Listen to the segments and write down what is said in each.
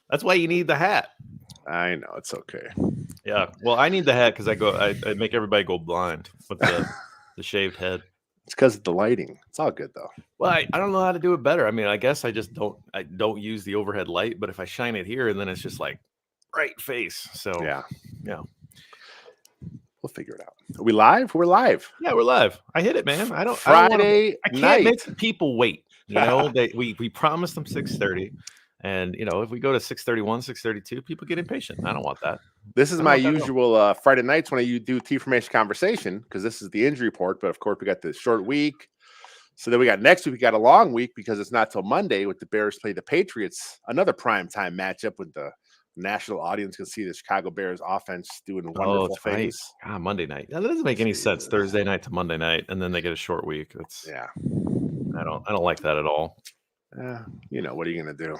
That's why you need the hat. I know it's okay. Yeah. Well, I need the hat because I make everybody go blind with the shaved head. It's because of the lighting. It's all good though. Well, I don't know how to do it better. I mean, I guess I don't use the overhead light, but if I shine it here, and then it's just like bright face. So Yeah, yeah. we'll figure it out. Are we live? We're live. Yeah, we're live. I hit it, man. I don't want to. Friday I can't night. make the people wait. You know, we promised them 6:30, and you know, if we go to 6:31, 6:32, people get impatient. I don't want that. This is I don't my want that at all. usual Friday nights when I do T Formation Conversation because this is the injury report. But of course, we got the short week. So then we got next week. We got a long week because it's not till Monday with the Bears play the Patriots. Another primetime matchup with the national audience can see the Chicago Bears offense doing wonderful It's right. things. God, Monday night. That doesn't make any sense. Jesus. Thursday night to Monday night, and then they get a short week. That's Yeah. I don't like that at all. You know, what are you going to do?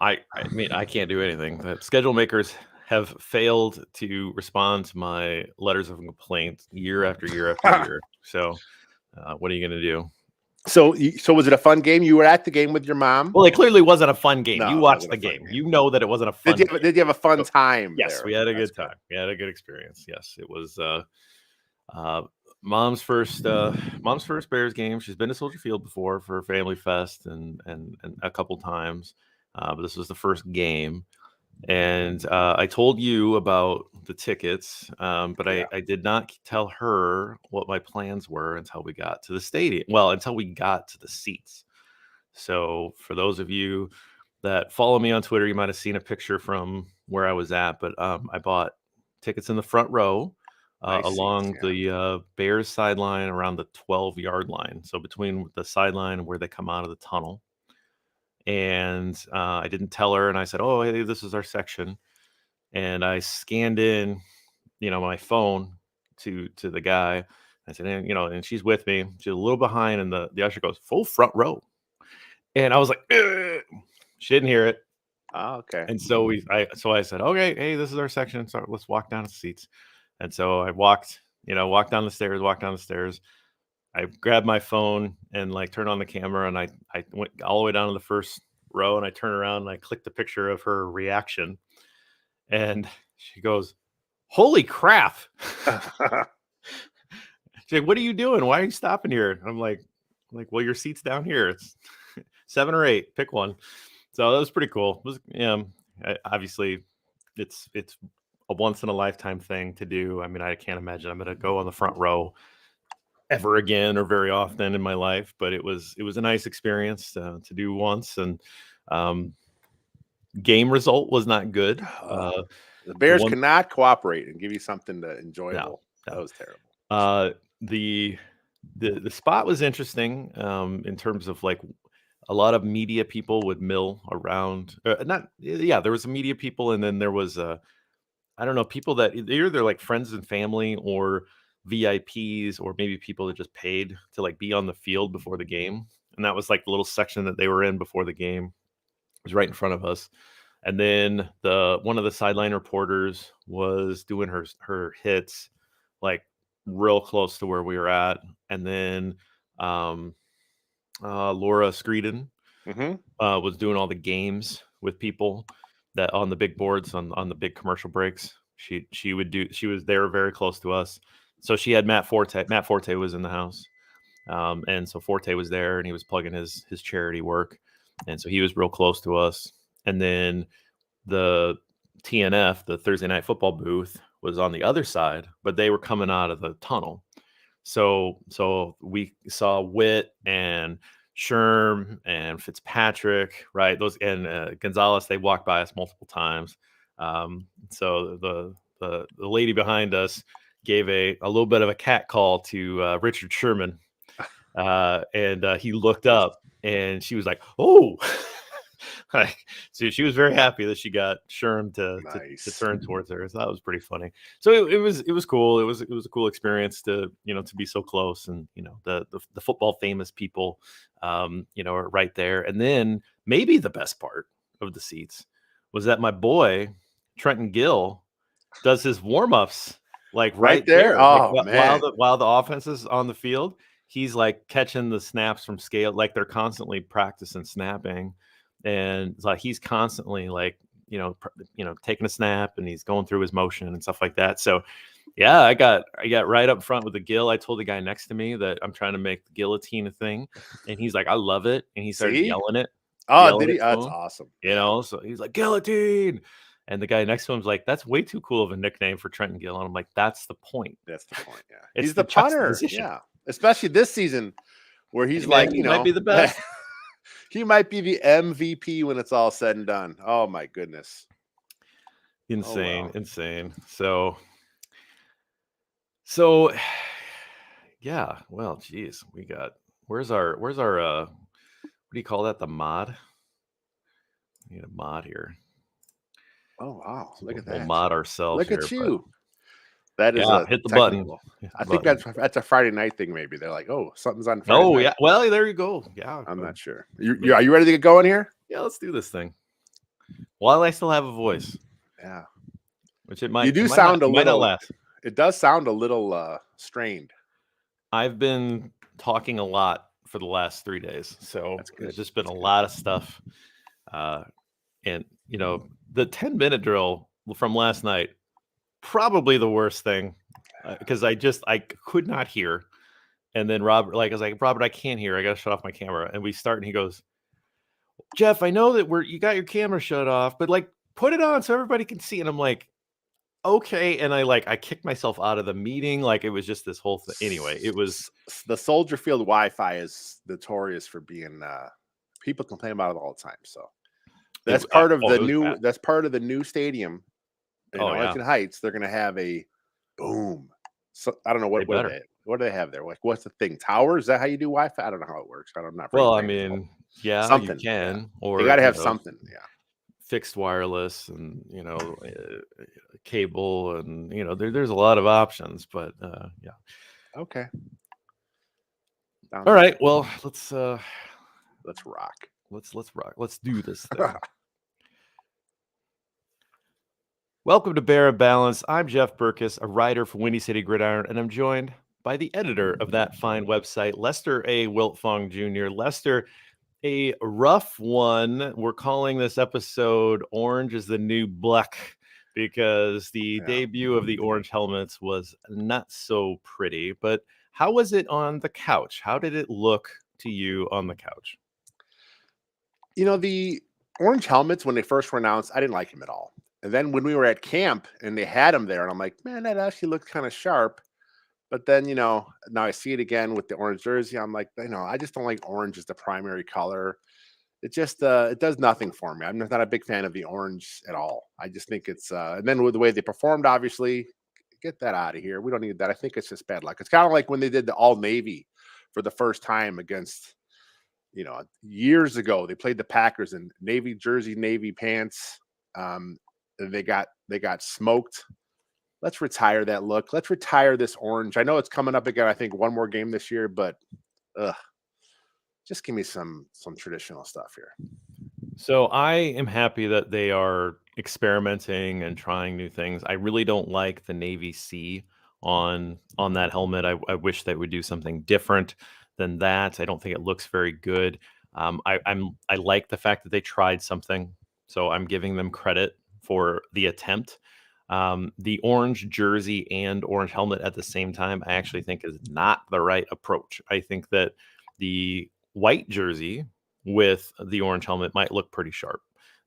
I mean, I can't do anything. The schedule makers have failed to respond to my letters of complaint year after year after year. So, what are you going to do? So was it a fun game? You were at the game with your mom? Well, it clearly wasn't a fun game. No, you it watched wasn't the a fun game. game. You know that it wasn't a fun Did game. you have a fun time? Yes, there? we had a That's good time. We had a good experience. Yes, it was mom's first Bears game. She's been to Soldier Field before for Family Fest and a couple times, but this was the first game. And I told you about the tickets, but Yeah. I did not tell her what my plans were until we got to the stadium. Well, until we got to the seats. So for those of you that follow me on Twitter, you might have seen a picture from where I was at, but I bought tickets in the front row Nice along seats, yeah. the Bears sideline around the 12-yard line. So between the sideline and where they come out of the tunnel. And I didn't tell her, and I said, "Oh, hey, this is our section." And I scanned in, my phone to the guy. I said, and she's with me. She's a little behind, and the usher goes, "Full front row." And I was like, "Ugh." She didn't hear it. Oh, okay. And so I said, "Okay, hey, this is our section. So let's walk down the seats." And so I walked down the stairs. I grabbed my phone and like turned on the camera, and I went all the way down to the first row, and I turned around and I clicked the picture of her reaction, and she goes, "Holy crap!" She's like, "What are you doing? Why are you stopping here?" And I'm like, "Well, your seat's down here. It's 7 or 8. Pick one." So that was pretty cool. It was, obviously, it's a once in a lifetime thing to do. I mean, I can't imagine I'm going to go on the front row ever again or very often in my life, but it was a nice experience to do once. And game result was not good. The Bears cannot cooperate and give you something enjoyable. No. That was terrible. The spot was interesting in terms of like a lot of media people would mill around. There was media people, and then there was I don't know, people that either like friends and family or VIPs, or maybe people that just paid to like be on the field before the game. And that was like the little section that they were in before the game. It was right in front of us. And then one of the sideline reporters was doing her hits like real close to where we were at. And then Laura Screeden was doing all the games with people that on the big boards on the big commercial breaks. She was there very close to us. So she had Matt Forte. Matt Forte was in the house. And so Forte was there, and he was plugging his charity work. And so he was real close to us. And then the TNF, the Thursday Night Football booth, was on the other side, but they were coming out of the tunnel. So we saw Witt and Sherm and Fitzpatrick, right? Those and Gonzalez, they walked by us multiple times. So the lady behind us gave a little bit of a cat call to Richard Sherman, and he looked up, and she was like, "Oh." So she was very happy that she got Sherm to turn towards her. So that was pretty funny. So it was cool. It was a cool experience to be so close, and the football famous people are right there. And then maybe the best part of the seats was that my boy Trenton Gill does his warm-ups like right there. Oh, like, man. while the offense is on the field, he's like catching the snaps from scale, like they're constantly practicing snapping. and it's like he's constantly like taking a snap, and he's going through his motion and stuff like that. So yeah, I got right up front with the gill. I told the guy next to me that I'm trying to make the guillotine a thing, and he's like, I love it, and he started yelling it. Oh, did he? That's awesome. So he's like, guillotine. And the guy next to him's like, that's way too cool of a nickname for Trenton Gill. And I'm like, that's the point. That's the point. Yeah. He's the punter. Yeah. Especially this season where he's like, he might be the best. He might be the MVP when it's all said and done. Oh my goodness. Insane. So yeah, well, geez, we got, where's our what do you call that? The mod? We need a mod here. Oh wow, look at that. We'll mod ourselves. Look at you. That is hit the button. I think that's a Friday night thing. Maybe they're like, oh, something's on Friday night. Yeah. Well, there you go. Yeah. I'm not sure. Are you ready to get going here? Yeah, let's do this thing. While I still have a voice. Yeah. Which it might. You do sound a little. It does sound a little strained. I've been talking a lot for the last 3 days, so there's just been a lot of stuff. And the 10-minute drill from last night, probably the worst thing, because I could not hear. And then Robert, I was like, Robert, I can't hear. I got to shut off my camera. And we start, and he goes, Jeff, I know that you got your camera shut off, but put it on so everybody can see. And I'm like, okay. And I kicked myself out of the meeting. It was just this whole thing. Anyway, it was the Soldier Field Wi-Fi is notorious for being people complain about it all the time. So that's part of the new. Bad. That's part of the new stadium in Arlington Heights. They're going to have a boom. So I don't know what do they have there. What's the thing? Tower? Is that how you do Wi-Fi? I don't know how it works. I'm not. Well, I mean, yeah, something you can, or you got to have something. Yeah. Fixed wireless and cable and there's a lot of options, but yeah. Okay. All right. Well, let's rock. Let's rock. Let's do this thing. Welcome to Bear and Balance. I'm Jeff Berckes, a writer for Windy City Gridiron, and I'm joined by the editor of that fine website, Lester A. Wiltfong Jr. Lester, a rough one. We're calling this episode Orange is the New Blech because the debut of the orange helmets was not so pretty. But how was it on the couch? How did it look to you on the couch? The orange helmets, when they first were announced, I didn't like them at all. And then when we were at camp and they had them there, and I'm like, man, that actually looked kind of sharp. But then, now I see it again with the orange jersey. I'm like, I just don't like orange as the primary color. It just, it does nothing for me. I'm not a big fan of the orange at all. I just think it's, and then with the way they performed, obviously, get that out of here. We don't need that. I think it's just bad luck. It's kind of like when they did the all navy for the first time against, years ago. They played the Packers in navy jersey, navy pants. They got smoked. Let's retire that look. Let's retire this orange. I know it's coming up again. I think one more game this year, but just give me some traditional stuff here. So I am happy that they are experimenting and trying new things. I really don't like the Navy C on that helmet. I wish they would do something different than that. I don't think it looks very good. I like the fact that they tried something, so I'm giving them credit for the attempt. The orange jersey and orange helmet at the same time, I actually think is not the right approach. I think that the white jersey with the orange helmet might look pretty sharp,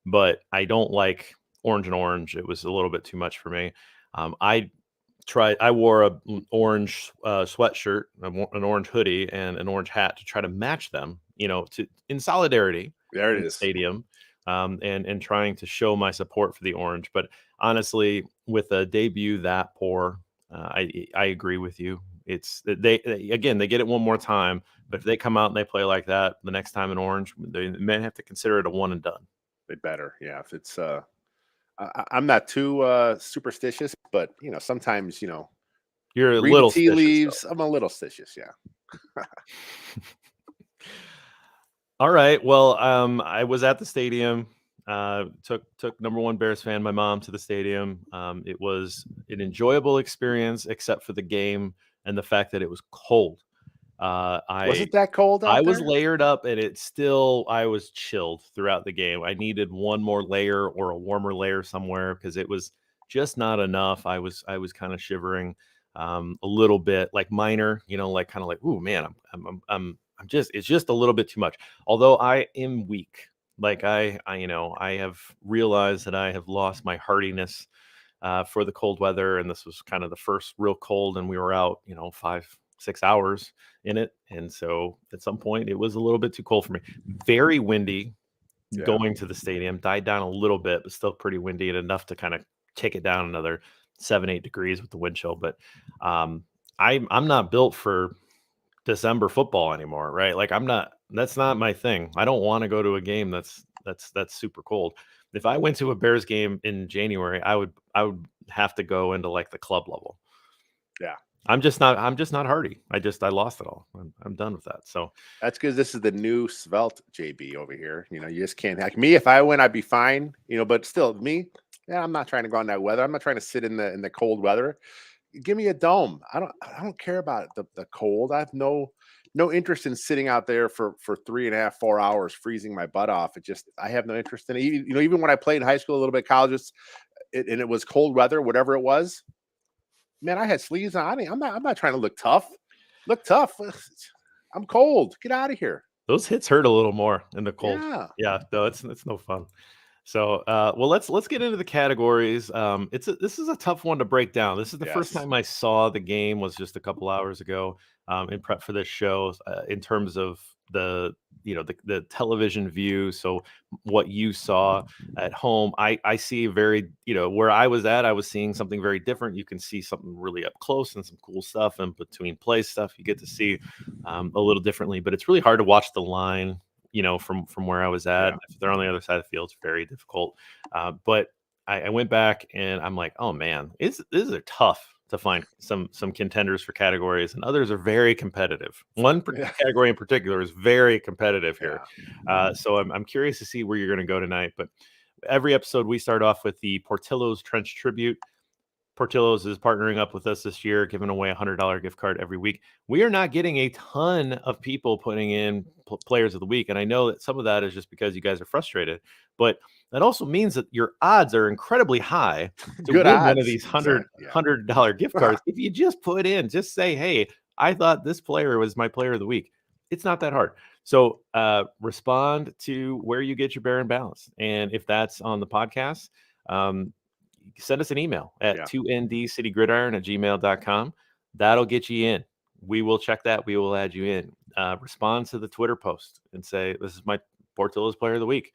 but I don't like orange and orange. It was a little bit too much for me. I wore an orange sweatshirt, an orange hoodie, and an orange hat to try to match them, in solidarity. There it in is. The stadium. And trying to show my support for the orange. But honestly, with a debut that poor, I agree with you. It's they get it one more time, but if they come out and they play like that the next time in orange, they may have to consider it a one and done. They better, yeah. If it's I'm not too superstitious, but sometimes you're a little tea leaves. I'm a little stitious, yeah. All right. Well, I was at the stadium. Took number one Bears fan, my mom, to the stadium. It was an enjoyable experience, except for the game and the fact that it was cold. Was it that cold out I there? was layered up, and I was chilled throughout the game. I needed one more layer or a warmer layer somewhere because it was just not enough. I was kind of shivering a little bit, like minor, like kind of like, ooh man, I'm just it's just a little bit too much. Although I am weak. Like I have realized that I have lost my hardiness for the cold weather, and this was kind of the first real cold, and we were out, 5-6 hours in it, and so at some point it was a little bit too cold for me. Very windy Yeah. going to the stadium, died down a little bit, but still pretty windy and enough to kind of take it down another 7-8 degrees with the wind chill. But I'm not built for December football anymore, right? Like that's not my thing. I don't want to go to a game that's super cold. If I went to a Bears game in January, I would have to go into like the club level. Yeah. I'm just not hardy. I lost it all. I'm done with that. So That's because this is the new svelte JB over here. You just can't hack me. If I went, I'd be fine. But still, me, yeah, I'm not trying to go in that weather. I'm not trying to sit in the cold weather. Give me a dome. I don't care about the cold. I have no interest in sitting out there for 3.5, 4 hours freezing my butt off. I have no interest in it. Even when I played in high school, a little bit colleges, and it was cold weather, whatever it was. Man, I had sleeves on. I'm not trying to look tough. Look tough. I'm cold. Get out of here. those hits hurt a little more in the cold. Yeah. Yeah, no, it's no fun. So, well, let's get into the categories. This is a tough one to break down. This is the first Yes. time I saw the game was just a couple hours ago, in prep for this show. In terms of the television view, so what you saw at home, I see very where I was at, I was seeing something very different. You can see something really up close and some cool stuff, and between play stuff, you get to see a little differently. But it's really hard to watch the line from where I was at. Yeah. If they're on the other side of the field, it's very difficult. But I went back and I'm like, oh man, these are tough to find some contenders for categories, and others are very competitive. One Yeah. category in particular is very competitive here. Yeah. So I'm curious to see where you're going to go tonight. But every episode we start off with the Portillo's Trench Tribute. Portillo's is partnering up with us this year, giving away a $100 gift card every week. We are not getting a ton of people putting in players of the week. And I know that some of that is just because you guys are frustrated, but that also means that your odds are incredibly high to Good win one of odds. these Exactly. Yeah. $100 gift cards. If you just put in, just say, hey, I thought this player was my player of the week. It's not that hard. So respond to where you get your Bear and Balance. And if that's on the podcast, send us an email at 2ndcitygridiron@gmail.com. That'll get you in. We will check that. We will add you in. Respond to the Twitter post and say, this is my Portillo's player of the week.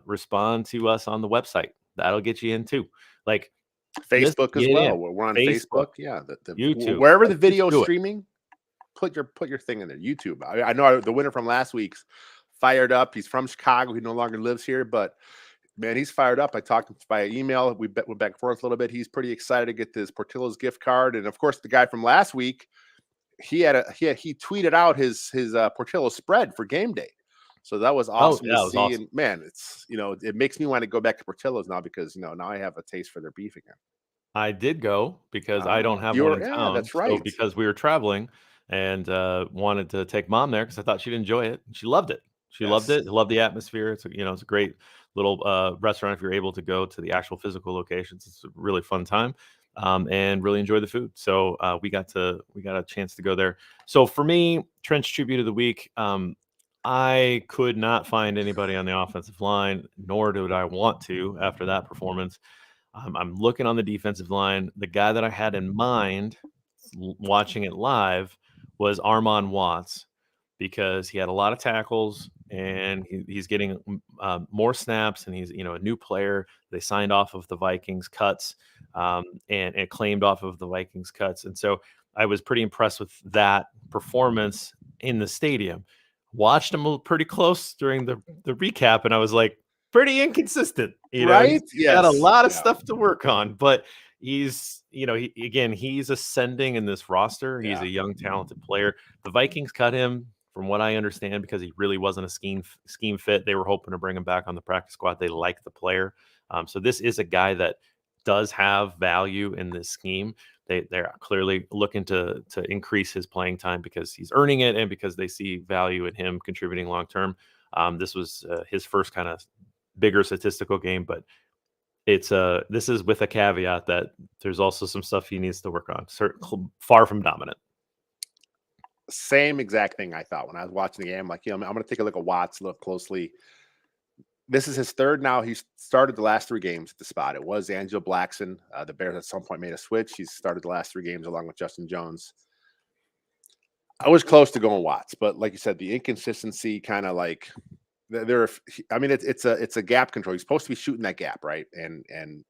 Respond to us on the website. That'll get you in too. Like Facebook as well. In. We're on Facebook. Yeah. YouTube. Wherever the video streaming, put your thing in there. YouTube. I know the winner from last week's fired up. He's from Chicago. He no longer lives here, but man, he's fired up. I talked to him by email. We went back and forth a little bit. He's pretty excited to get this Portillo's gift card. And of course, the guy from last week, he tweeted out his Portillo spread for game day. So that was awesome to see. Awesome. And man, it's it makes me want to go back to Portillo's now because now I have a taste for their beef again. I did go because I don't have one in town. That's right. So because we were traveling and wanted to take mom there because I thought she'd enjoy it. She loved it. She loved it. Loved the atmosphere. It's it's a great little restaurant if you're able to go to the actual physical locations. It's a really fun time, and really enjoy the food. So we got a chance to go there. So for me, Trench Tribute of the Week, I could not find anybody on the offensive line, nor did I want to after that performance. I'm looking on the defensive line. The guy that I had in mind watching it live was Armon Watts, because he had a lot of tackles and he's getting more snaps, and he's a new player. They signed off of the Vikings cuts and claimed off of the Vikings cuts. And so I was pretty impressed with that performance in the stadium. Watched him pretty close during the recap, and I was like, pretty inconsistent, right? He's got a lot of stuff to work on, but he's he's ascending in this roster. He's a young, talented player. The Vikings cut him, from what I understand, because he really wasn't a scheme fit. They were hoping to bring him back on the practice squad. They like the player. So this is a guy that does have value in this scheme. They're clearly looking to increase his playing time because he's earning it and because they see value in him contributing long term. This was his first kind of bigger statistical game, but this is with a caveat that there's also some stuff he needs to work on. Far from dominant. Same exact thing I thought when I was watching the game. Like, I'm going to take a look at Watts, look closely. This is his third now. He started the last 3 games at the spot. It was Angelo Blackson. The Bears at some point made a switch. He's started the last 3 games along with Justin Jones. I was close to going Watts, but like you said, the inconsistency kind of like it's a gap control. He's supposed to be shooting that gap, right? And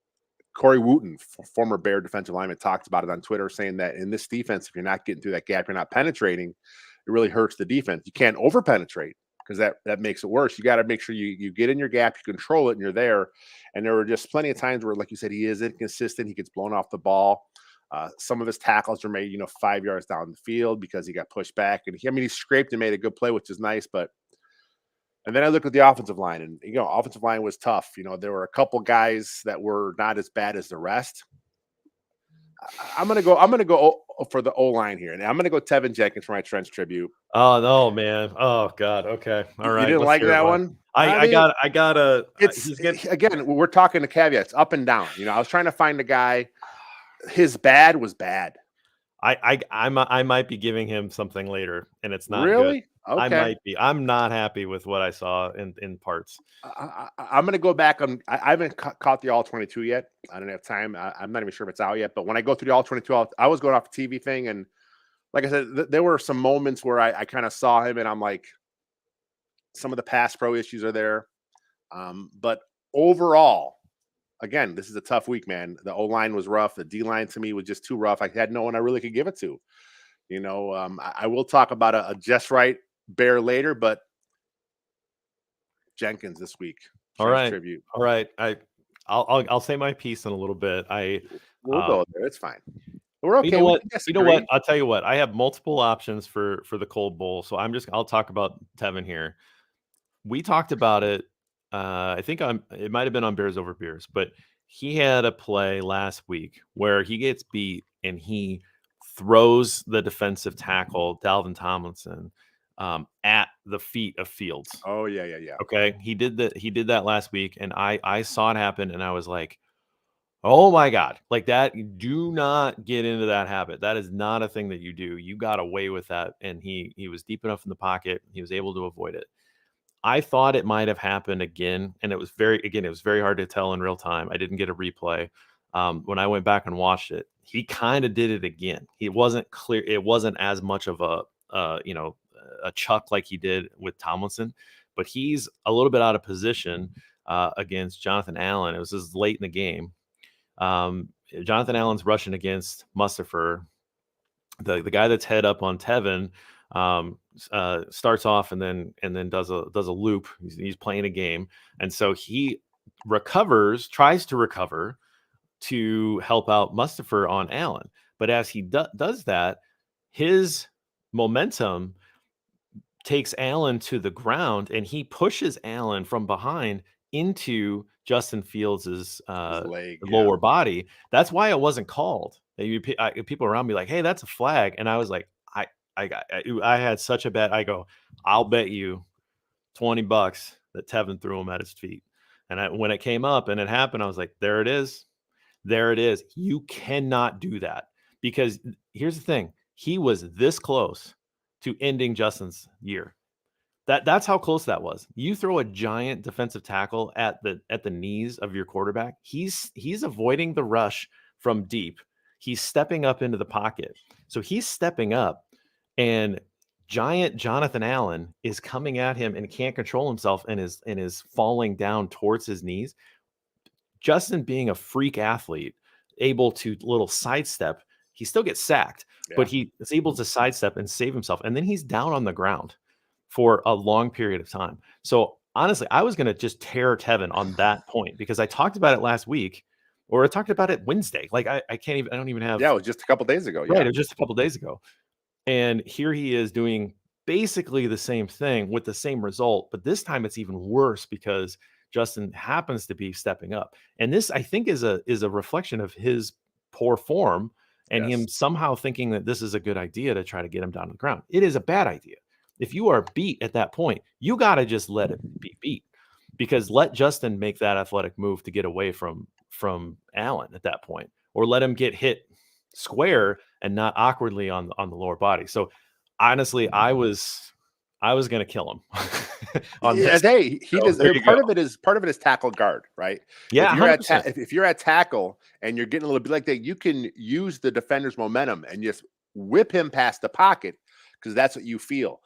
Corey Wooten, former Bear defensive lineman, talked about it on Twitter, saying that in this defense, if you're not getting through that gap, you're not penetrating, it really hurts the defense. You can't over penetrate because that makes it worse. You got to make sure you get in your gap, you control it, and you're there. And there were just plenty of times where, like you said, he is inconsistent. He gets blown off the ball. Some of his tackles were made, 5 yards down the field because he got pushed back. And he scraped and made a good play, which is nice. And then I looked at the offensive line, and offensive line was tough. There were a couple guys that were not as bad as the rest. I'm gonna go for the O line here, and I'm gonna go Tevin Jenkins for my Trench tribute. Oh no, man! Oh God. Okay, all right. You didn't like that one? I gotta. Again, we're talking the caveats, up and down. I was trying to find a guy. His bad was bad. I might be giving him something later, and it's not really good. Okay. I might be. I'm not happy with what I saw in parts. I'm going to go back on. I haven't caught the All 22 yet. I don't have time. I'm not even sure if it's out yet. But when I go through the All 22, I was going off the TV thing, and like I said, there were some moments where I kind of saw him, and I'm like, some of the pass pro issues are there. But overall, again, this is a tough week, man. The O line was rough. The D line to me was just too rough. I had no one I really could give it to. I will talk about a just right Bear later, but Jenkins this week. All right. Tribute. All right. I'll say my piece in a little bit. We'll go there. It's fine. We're okay. You know what? I'll tell you what. I have multiple options for the Cold Bowl, so I'll talk about Tevin here. We talked about it. I think it might have been on Bears Over Beers, but he had a play last week where he gets beat and he throws the defensive tackle Dalvin Tomlinson at the feet of Fields. Oh yeah. Okay, he did that last week, and I saw it happen, and I was like, oh my God, like that. Do not get into that habit. That is not a thing that you do. You got away with that, and he was deep enough in the pocket. He was able to avoid it. I thought it might have happened again, and it was very hard to tell in real time. I didn't get a replay. When I went back and watched it, he kind of did it again. It wasn't clear. It wasn't as much of a chuck like he did with Tomlinson, but he's a little bit out of position against Jonathan Allen. It was just late in the game. Jonathan Allen's rushing against Mustipher. The guy that's head up on Tevin starts off and then does a loop. He's playing a game, and so he tries to recover to help out Mustipher on Allen. But as he does that, his momentum takes Allen to the ground, and he pushes Allen from behind into Justin Fields' lower body. That's why it wasn't called. People around me like, hey, that's a flag. And I was like, I had such a bet. I go, I'll bet you $20 that Tevin threw him at his feet. And when it came up and it happened, I was like, there it is. There it is. You cannot do that, because here's the thing. He was this close to ending Justin's year. That's how close that was. You throw a giant defensive tackle at the knees of your quarterback. He's avoiding the rush from deep. He's stepping up into the pocket. So he's stepping up, and giant Jonathan Allen is coming at him and can't control himself and is falling down towards his knees. Justin, being a freak athlete, able to little sidestep, he still gets sacked, but he is able to sidestep and save himself. And then he's down on the ground for a long period of time. So honestly, I was going to just tear Tevin on that point, because I talked about it last week, or I talked about it Wednesday. Like I don't even have. Yeah, it was just a couple days ago. Right, it was just a couple days ago. And here he is doing basically the same thing with the same result, but this time it's even worse because Justin happens to be stepping up. And this, I think, is a reflection of his poor form and Yes. him somehow thinking that this is a good idea to try to get him down to the ground. It is a bad idea. If you are beat at that point, you got to just let it be beat, because let Justin make that athletic move to get away from Allen at that point, or let him get hit square and not awkwardly on the lower body. So honestly, I was going to kill him on Yeah, this. he So does. there you go. Part of it is tackle guard, right? Yeah, If you're at 100%. if you're at tackle and you're getting a little bit like that, you can use the defender's momentum and just whip him past the pocket, because that's what you feel.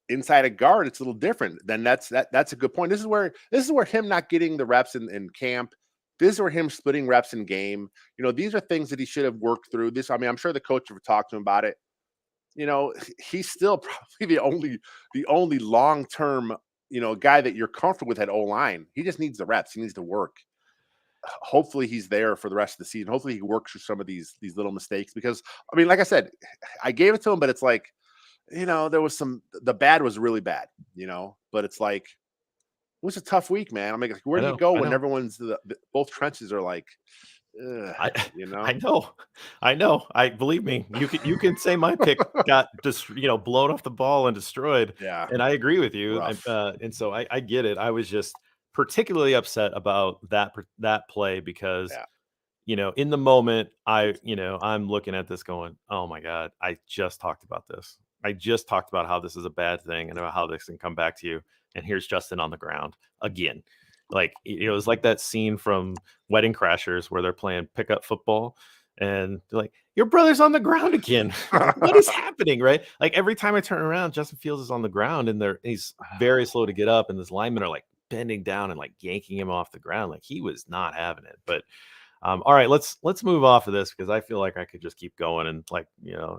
Inside a guard, it's a little different. Then that's a good point. This is where him not getting the reps in camp. This is where him splitting reps in game. These are things that he should have worked through. I mean, I'm sure the coach would talk to him about it. He's still probably the only long-term, guy that you're comfortable with at O-line. He just needs the reps. He needs to work. Hopefully he's there for the rest of the season. Hopefully he works through some of these little mistakes, because I mean, like I said, I gave it to him, but it's like, there was the bad was really bad, but it's like, it was a tough week, man. I'm like, where do you go I when know. everyone's both trenches are like, I I know. I believe me. You can say my pick got just blown off the ball and destroyed, yeah, and I agree with you. rough. And so I get it. I was just particularly upset about that play because Yeah. in the moment, I'm looking at this going, oh my God, I just talked about this. I just talked about how this is a bad thing and about how this can come back to you. And here's Justin on the ground again. Like it was like that scene from Wedding Crashers where they're playing pickup football and they're like, your brother's on the ground again. Like, what is happening? Right. Like every time I turn around, Justin Fields is on the ground and he's very slow to get up. And this linemen are like bending down and like yanking him off the ground. Like he was not having it. But all right, let's move off of this because I feel like I could just keep going and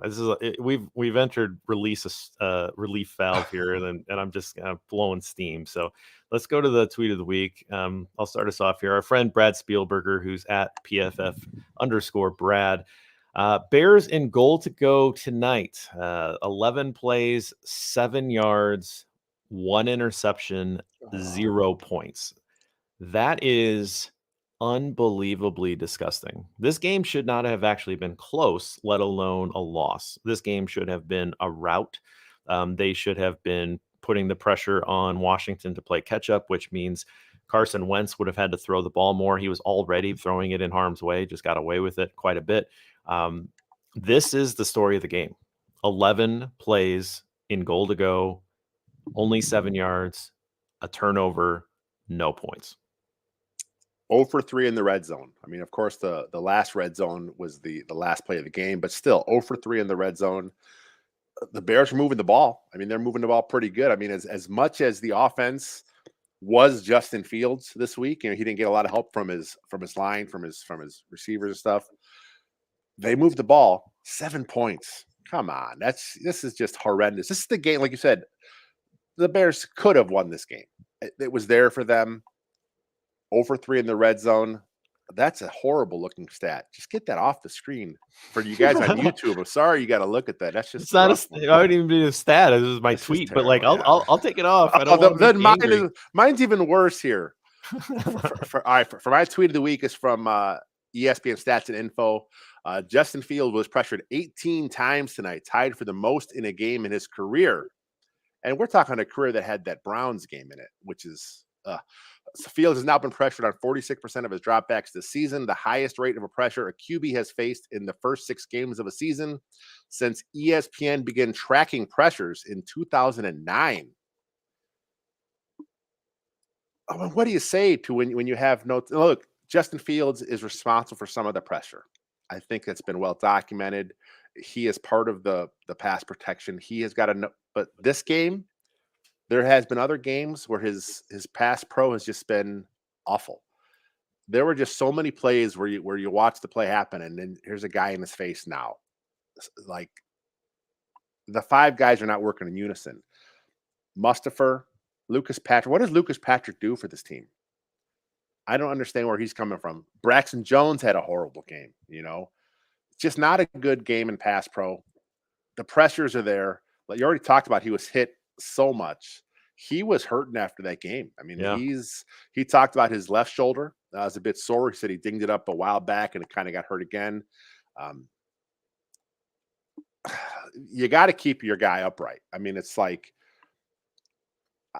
this is we've entered relief valve here and I'm just kind of blowing steam. So let's go to the tweet of the week. I'll start us off here. Our friend Brad Spielberger, who's at PFF_Brad. Bears in goal to go tonight. 11 plays, 7 yards, 1 interception, 0 points. That is unbelievably disgusting. This game should not have actually been close, let alone a loss. This game should have been a rout. They should have been putting the pressure on Washington to play catch up, which means Carson Wentz would have had to throw the ball more. He was already throwing it in harm's way, just got away with it quite a bit. This is the story of the game. 11 plays in goal to go, only 7 yards, a turnover, no points. 0 for 3 in the red zone. I mean, of course, the last red zone was the last play of the game, but still 0 for 3 in the red zone. The Bears are moving the ball. I mean, they're moving the ball pretty good. I mean, as much as the offense was Justin Fields this week, he didn't get a lot of help from his line, from his receivers and stuff. They moved the ball 7 points. Come on, this is just horrendous. This is the game, like you said, the Bears could have won this game. It was there for them. 0 for 3 in the red zone. That's a horrible looking stat. Just get that off the screen for you guys on YouTube. I'm sorry you got to look at that. That's just, it's not I wouldn't even be a stat. This is my tweet, but like I'll take it off. I don't want to be angry. Mine's even worse here. For my tweet of the week is from ESPN Stats and Info. Justin Fields was pressured 18 times tonight, tied for the most in a game in his career. And we're talking a career that had that Browns game in it, which is Fields has now been pressured on 46% of his dropbacks this season, the highest rate of a pressure a QB has faced in the first 6 games of a season since ESPN began tracking pressures in 2009. What do you say to when you have no look? Justin Fields is responsible for some of the pressure. I think that's been well documented. He is part of the pass protection. He has got to know, but this game, there has been other games where his pass pro has just been awful. There were just so many plays where you watch the play happen, and then here's a guy in his face now. Like the 5 guys are not working in unison. Mustafa, Lucas Patrick. What does Lucas Patrick do for this team? I don't understand where he's coming from. Braxton Jones had a horrible game. It's just not a good game in pass pro. The pressures are there. Like you already talked about, he was hit so much. He was hurting after that game. I mean, Yeah. he talked about his left shoulder was a bit sore. He said he dinged it up a while back and it kind of got hurt again. you got to keep your guy upright. I mean, it's like,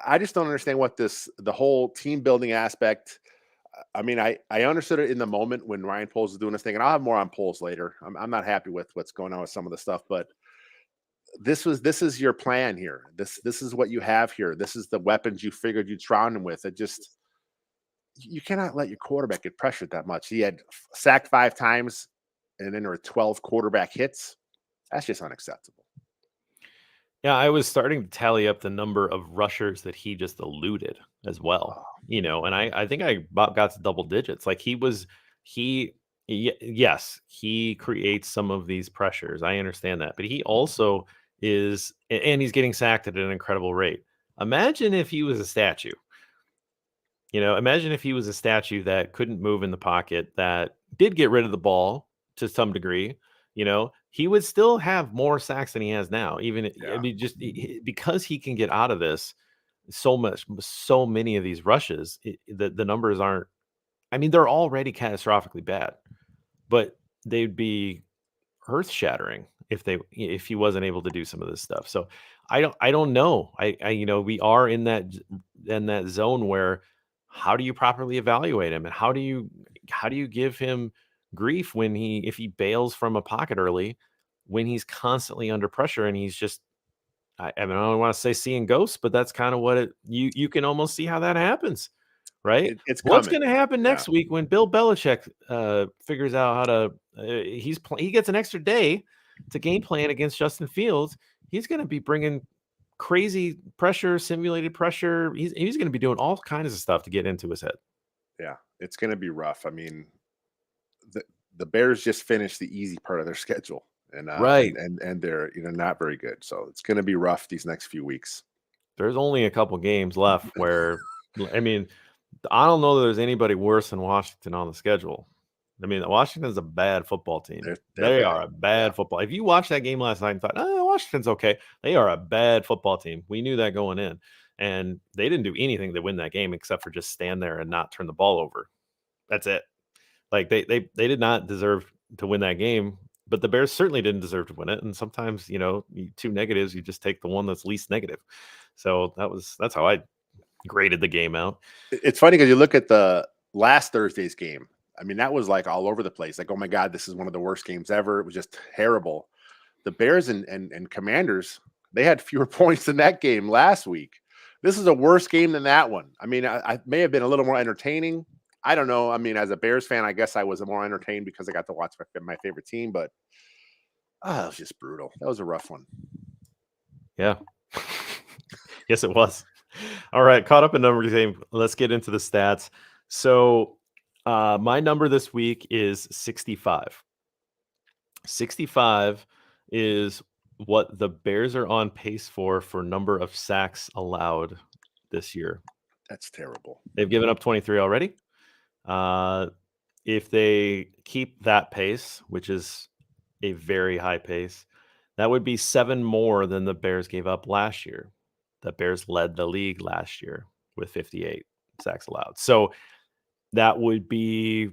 I just don't understand what the whole team building aspect. I mean, I understood it in the moment when Ryan Poles was doing this thing, and I'll have more on Poles later. I'm not happy with what's going on with some of the stuff, but this is your plan here. This is what you have here. This is the weapons you figured you'd surround him with. It just, you cannot let your quarterback get pressured that much. He had sacked 5 times, and then there were 12 quarterback hits. That's just unacceptable. Yeah, I was starting to tally up the number of rushers that he just eluded as well. And I think I got to double digits. Like yes, he creates some of these pressures. I understand that, but he also and he's getting sacked at an incredible rate. Imagine if he was a statue. Imagine if he was a statue that couldn't move in the pocket, that did get rid of the ball to some degree. He would still have more sacks than he has now. Even I mean, just because he can get out of this so many of these rushes, the numbers aren't. I mean, they're already catastrophically bad, but they'd be earth shattering if he wasn't able to do some of this stuff. So I don't know. We are in that zone where, how do you properly evaluate him, and how do you give him grief if he bails from a pocket early, when he's constantly under pressure, and he's just, I mean, I don't want to say seeing ghosts, but that's kind of what you can almost see how that happens, right? It's What's coming. going to happen next week when Bill Belichick figures out how to he gets an extra day to game plan against Justin Fields? He's going to be bringing crazy pressure, simulated pressure. He's going to be doing all kinds of stuff to get into his head. Yeah, it's going to be rough. I mean, the Bears just finished the easy part of their schedule, and Right. and they're not very good. So it's going to be rough these next few weeks. There's only a couple games left where, I mean, I don't know that there's anybody worse than Washington on the schedule. I mean, Washington's a bad football team. They are a bad football. If you watched that game last night and thought, oh, Washington's okay, they are a bad football team. We knew that going in. And they didn't do anything to win that game except for just stand there and not turn the ball over. That's it. Like they did not deserve to win that game, but the Bears certainly didn't deserve to win it. And sometimes, two negatives, you just take the one that's least negative. So that's how I graded the game out. It's funny because you look at the last Thursday's game. I mean, that was like all over the place. Like, oh my God, this is one of the worst games ever. It was just terrible. The Bears and Commanders, they had fewer points than that game last week. This is a worse game than that one. I mean, I may have been a little more entertaining. I don't know. I mean, as a Bears fan, I guess I was more entertained because I got to watch my favorite team, but it was just brutal. That was a rough one. Yeah. Yes, it was. All right. Caught up in numbers game. Let's get into the stats. So my number this week is 65. 65 is what the Bears are on pace for number of sacks allowed this year. That's terrible. They've given up 23 already. If they keep that pace, which is a very high pace, that would be 7 more than the Bears gave up last year. The Bears led the league last year with 58 sacks allowed. So that would be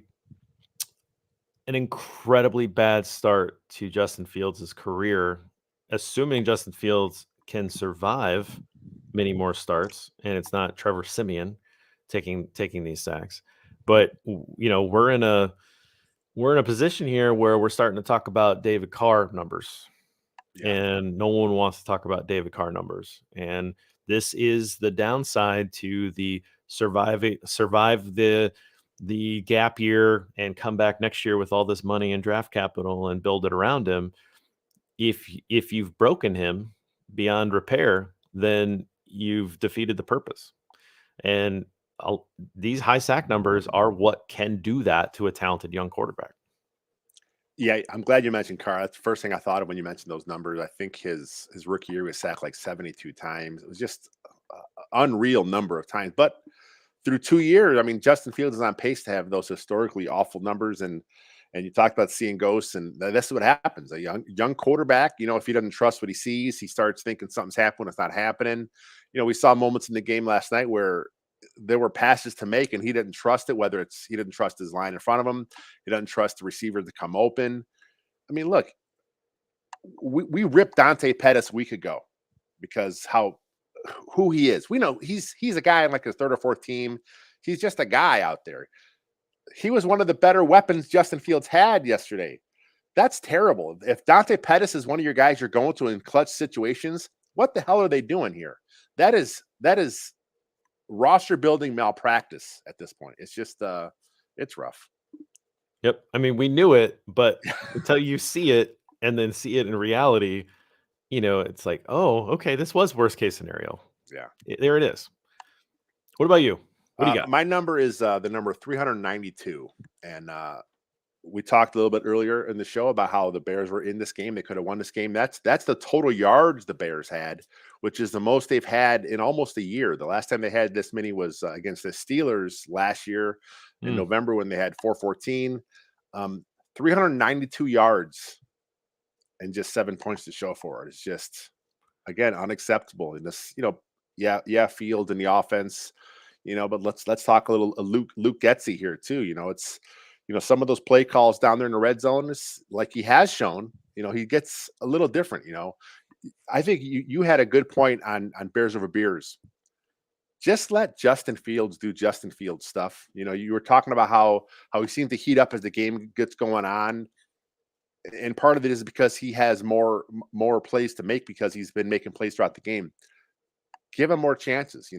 an incredibly bad start to Justin Fields' career, assuming Justin Fields can survive many more starts and it's not Trevor Siemian taking these sacks. But we're in a position here where we're starting to talk about David Carr numbers. Yeah. And no one wants to talk about David Carr numbers. And this is the downside to the survive the gap year and come back next year with all this money and draft capital and build it around him. If you've broken him beyond repair, then you've defeated the purpose. And these high sack numbers are what can do that to a talented young quarterback. Yeah, I'm glad you mentioned Carr. That's the first thing I thought of when you mentioned those numbers. I think his rookie year was sacked like 72 times. It was just an unreal number of times. But through 2 years, I mean, Justin Fields is on pace to have those historically awful numbers. And you talked about seeing ghosts, and this is what happens. A young quarterback, if he doesn't trust what he sees, he starts thinking something's happening. It's not happening. We saw moments in the game last night where there were passes to make and he didn't trust it, whether it's he didn't trust his line in front of him. He doesn't trust the receiver to come open. I mean, look, we ripped Dante Pettis a week ago because who he is. We know he's a guy on like his third or fourth team. He's just a guy out there. He was one of the better weapons Justin Fields had yesterday. That's terrible. If Dante Pettis is one of your guys you're going to in clutch situations, what the hell are they doing here? That is roster building malpractice at this point. It's just it's rough. Yep. I mean, we knew it, but until you see it and then see it in reality, it's like, oh, okay, this was worst case scenario. Yeah. There it is. What about you? What do you got? My number is the number 392. And we talked a little bit earlier in the show about how the Bears were in this game. They could have won this game. That's the total yards the Bears had, which is the most they've had in almost a year. The last time they had this many was against the Steelers last year in November when they had 414. 392 yards and just 7 points to show for it. It's just, again, unacceptable in this, Field in the offense, but let's talk a little Luke Getsy here too. It's, some of those play calls down there in the red zone is like he has shown, he gets a little different, I think you had a good point on Bears Over Beers. Just let Justin Fields do Justin Fields stuff. You were talking about how he seemed to heat up as the game gets going on. And part of it is because he has more plays to make because he's been making plays throughout the game. Give him more chances.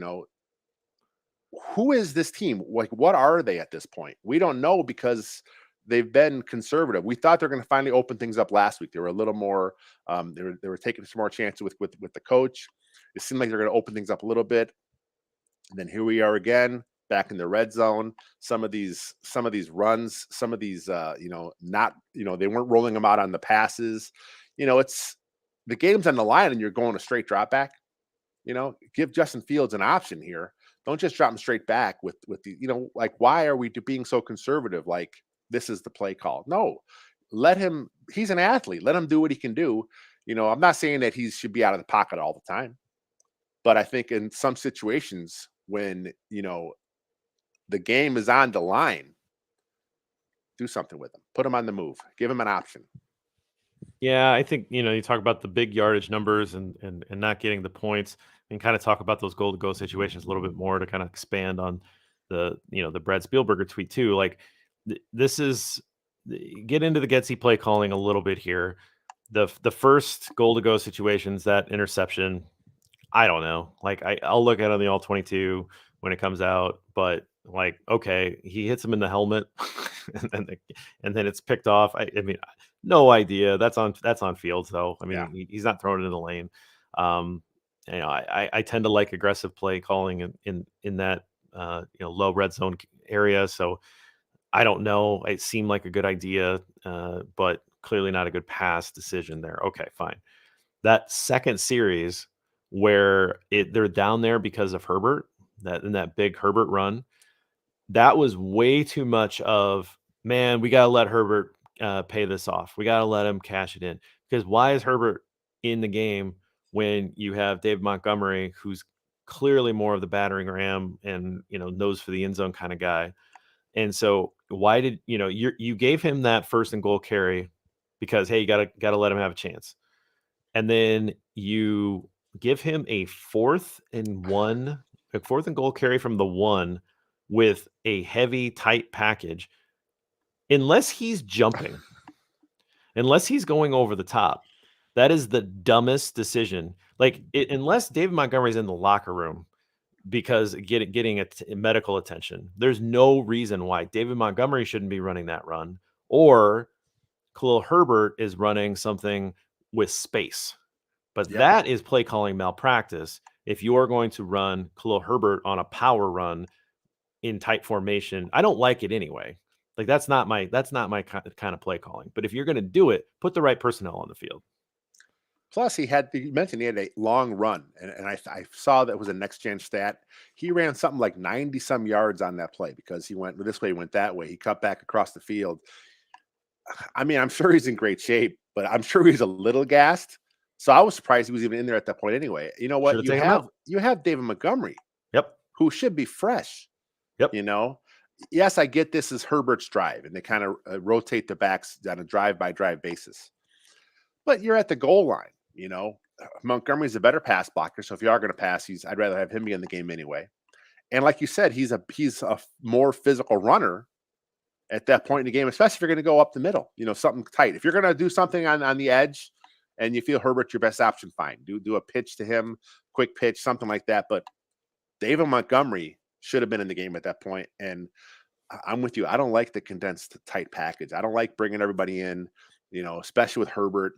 Who is this team? Like, what are they at this point? We don't know because they've been conservative. We thought they're going to finally open things up last week. They were a little more. They were taking some more chances with the coach. It seemed like they're going to open things up a little bit. And then here we are again, back in the red zone. Some of these runs, some of these, they weren't rolling them out on the passes. It's the game's on the line and you're going a straight drop back. Give Justin Fields an option here. Don't just drop him straight back with the, why are we being so conservative? Like this is the play call. No, let him, he's an athlete. Let him do what he can do. I'm not saying that he should be out of the pocket all the time, but I think in some situations, when the game is on the line, do something with him. Put him on the move. Give him an option. Yeah, I think you talk about the big yardage numbers and not getting the points, and kind of talk about those goal to go situations a little bit more to kind of expand on the the Brad Spielberger tweet too. Like this is get into the Getsy play calling a little bit here. The first goal to go situations, that interception, I don't know. Like I'll look at it on the all 22 when it comes out, but like, okay, he hits him in the helmet and then it's picked off. I mean, no idea. That's on Fields though. I mean, he's not throwing it in the lane. I tend to like aggressive play calling in that low red zone area. So I don't know. It seemed like a good idea, but clearly not a good pass decision there. Okay, fine. That second series where they're down there because of Herbert, that big Herbert run, that was way too much of, man, we got to let Herbert pay this off. We got to let him cash it in. Because why is Herbert in the game when you have David Montgomery, who's clearly more of the battering ram and, nose for the end zone kind of guy? And so why did, you gave him that first and goal carry because, hey, you got to let him have a chance. And then you give him a fourth and goal carry from the 1 with a heavy, tight package. Unless he's jumping, unless he's going over the top, that is the dumbest decision. Like, unless David Montgomery's in the locker room because getting medical attention, there's no reason why David Montgomery shouldn't be running that run, or Khalil Herbert is running something with space. But that is play calling malpractice. If you are going to run Khalil Herbert on a power run in tight formation, I don't like it anyway. Like that's not my kind of play calling. But if you're going to do it, put the right personnel on the field. Plus, you mentioned he had a long run, and I saw that was a next gen stat. He ran something like 90 some yards on that play because he went this way, he went that way. He cut back across the field. I mean, I'm sure he's in great shape, but I'm sure he's a little gassed. So I was surprised he was even in there at that point anyway. You know what? You have David Montgomery. Yep. Who should be fresh. Yep. Yes, I get this is Herbert's drive, and they kind of rotate the backs on a drive-by-drive basis. but you're at the goal line. Montgomery's a better pass blocker. So if you are going to pass, I'd rather have him be in the game anyway. And like you said, he's a more physical runner at that point in the game, especially if you're going to go up the middle, something tight. If you're going to do something on the edge and you feel Herbert's your best option, fine. Do a pitch to him, quick pitch, something like that. But David Montgomery should have been in the game at that point. And I'm with you. I don't like the condensed tight package. I don't like bringing everybody in, especially with Herbert,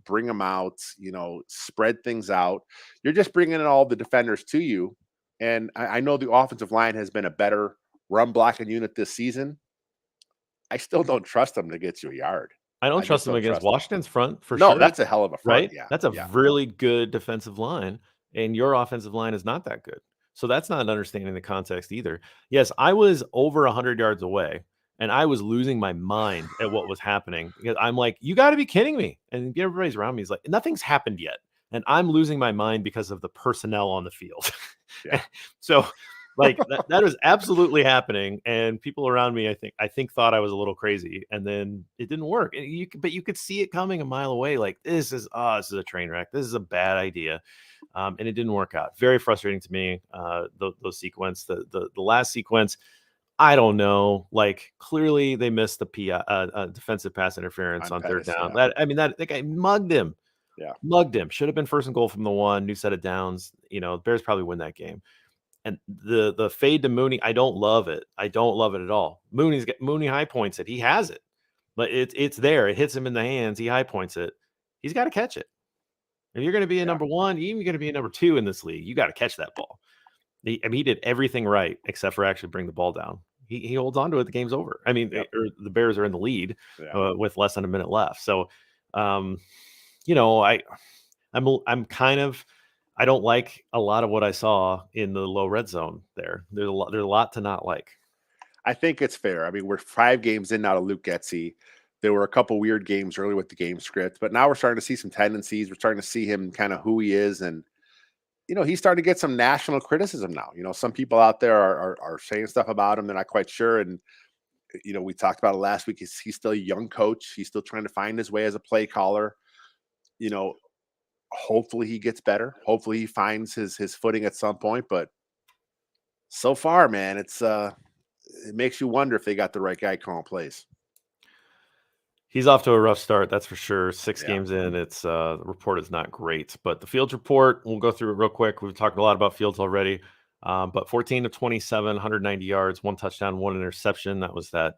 bring them out, spread things out. You're just bringing in all the defenders to you. And I know the offensive line has been a better run blocking unit this season. I still don't trust them to get you a yard. I don't trust them against Washington's front for sure. No, that's a hell of a front. Right? Yeah. That's a really good defensive line, and your offensive line is not that good. So that's not understanding the context either. Yes, I was over 100 yards away, and I was losing my mind at what was happening because I'm like, you got to be kidding me. And everybody's around me is like, nothing's happened yet. And I'm losing my mind because of the personnel on the field. Yeah. So like that is absolutely happening, and people around me, I think thought I was a little crazy, and then it didn't work. And but you could see it coming a mile away. Like this is a train wreck. This is a bad idea, and it didn't work out. Very frustrating to me. Those sequence, the last sequence, I don't know. Like clearly they missed the defensive pass interference on third down. Yeah. That guy mugged him. Yeah, mugged him. Should have been 1st and goal from the 1. New set of downs. Bears probably win that game. And the fade to Mooney, I don't love it. I don't love it at all. Mooney high points it. He has it, but it's there. It hits him in the hands. He high points it. He's got to catch it. If you're going to be a number 1, even going to be a number 2 in this league, you got to catch that ball. He did everything right except for actually bring the ball down. He holds on to it. The game's over. The Bears are in the lead with less than a minute left. So, I'm kind of. I don't like a lot of what I saw in the low red zone there. There's a lot to not like. I think it's fair. I mean, we're 5 games in now to Luke Getsy. There were a couple weird games early with the game script, but now we're starting to see some tendencies. We're starting to see him kind of who he is. And, he's starting to get some national criticism now. Some people out there are saying stuff about him. They're not quite sure. And, we talked about it last week. He's still a young coach. He's still trying to find his way as a play caller. Hopefully he gets better. Hopefully he finds his footing at some point. But so far, man, it makes you wonder if they got the right guy calling plays. He's off to a rough start, that's for sure. 6 games in, the report is not great. But the Fields report, we'll go through it real quick. We've talked a lot about Fields already. But 14 of 27, 190 yards, 1 touchdown, 1 interception. That was that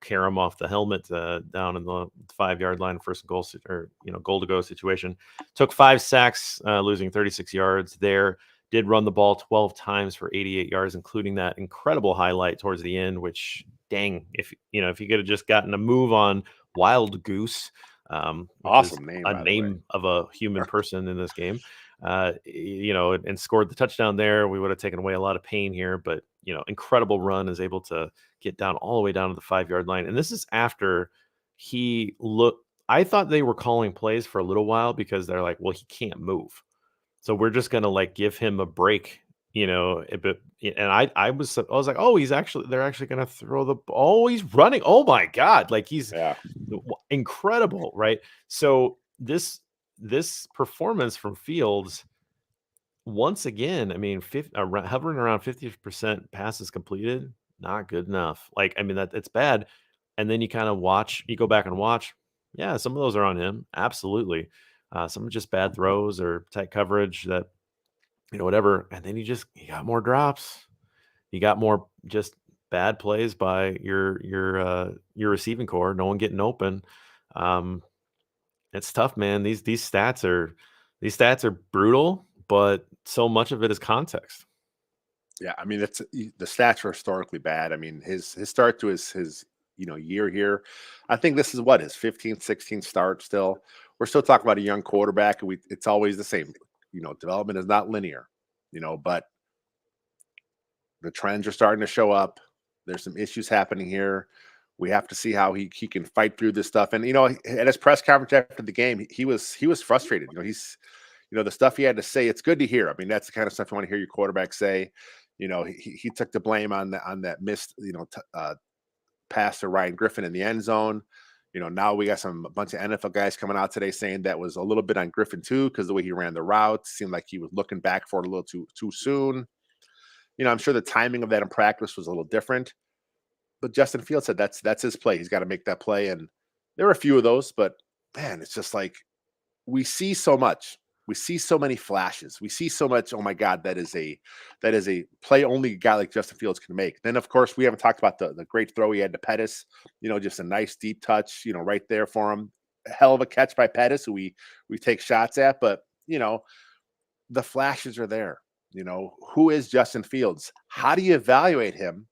Karam off the helmet down in the 5-yard line, first goal or goal to go situation. Took 5 sacks, losing 36 yards there. Did run the ball 12 times for 88 yards, including that incredible highlight towards the end. Which, dang, if he could have just gotten a move on Wild Goose, awesome name, a name of a human person in this game. And scored the touchdown there, we would have taken away a lot of pain here. But incredible run, is able to get down all the way down to the 5-yard line. And this is after he looked. I thought they were calling plays for a little while because they're like, well, he can't move, so we're just gonna give him a break, a bit. And I was like, oh, they're actually gonna throw the ball. Oh, he's running. Oh my God, he's incredible, right? So this performance from Fields, once again, hovering around 50% passes completed, not good enough. It's bad. And then you kind of go back and watch. Yeah, some of those are on him. Absolutely. Some are just bad throws or tight coverage that, whatever. And then you got more drops. You got more just bad plays by your receiving core. No one getting open. It's tough, man. These stats are brutal, but so much of it is context. Yeah, the stats are historically bad. His start to his year here, I think this is his 15th, 16th start. Still, we're still talking about a young quarterback. It's always the same. Development is not linear. But the trends are starting to show up. There's some issues happening here. We have to see how he can fight through this stuff. And at his press conference after the game, he was frustrated. He's the stuff he had to say. It's good to hear. That's the kind of stuff you want to hear your quarterback say. He took the blame on that missed pass to Ryan Griffin in the end zone. Now we got a bunch of NFL guys coming out today saying that was a little bit on Griffin too, because the way he ran the route seemed like he was looking back for it a little too soon. I'm sure the timing of that in practice was a little different, but Justin Fields said that's his play. He's got to make that play, and there were a few of those, but man, it's just like we see so much. We see so many flashes. We see so much. Oh my God, that is a play only a guy like Justin Fields can make. Then of course we haven't talked about the great throw he had to Pettis. Just a nice deep touch. Right there for him. A hell of a catch by Pettis, who we take shots at. But the flashes are there. Who is Justin Fields? How do you evaluate him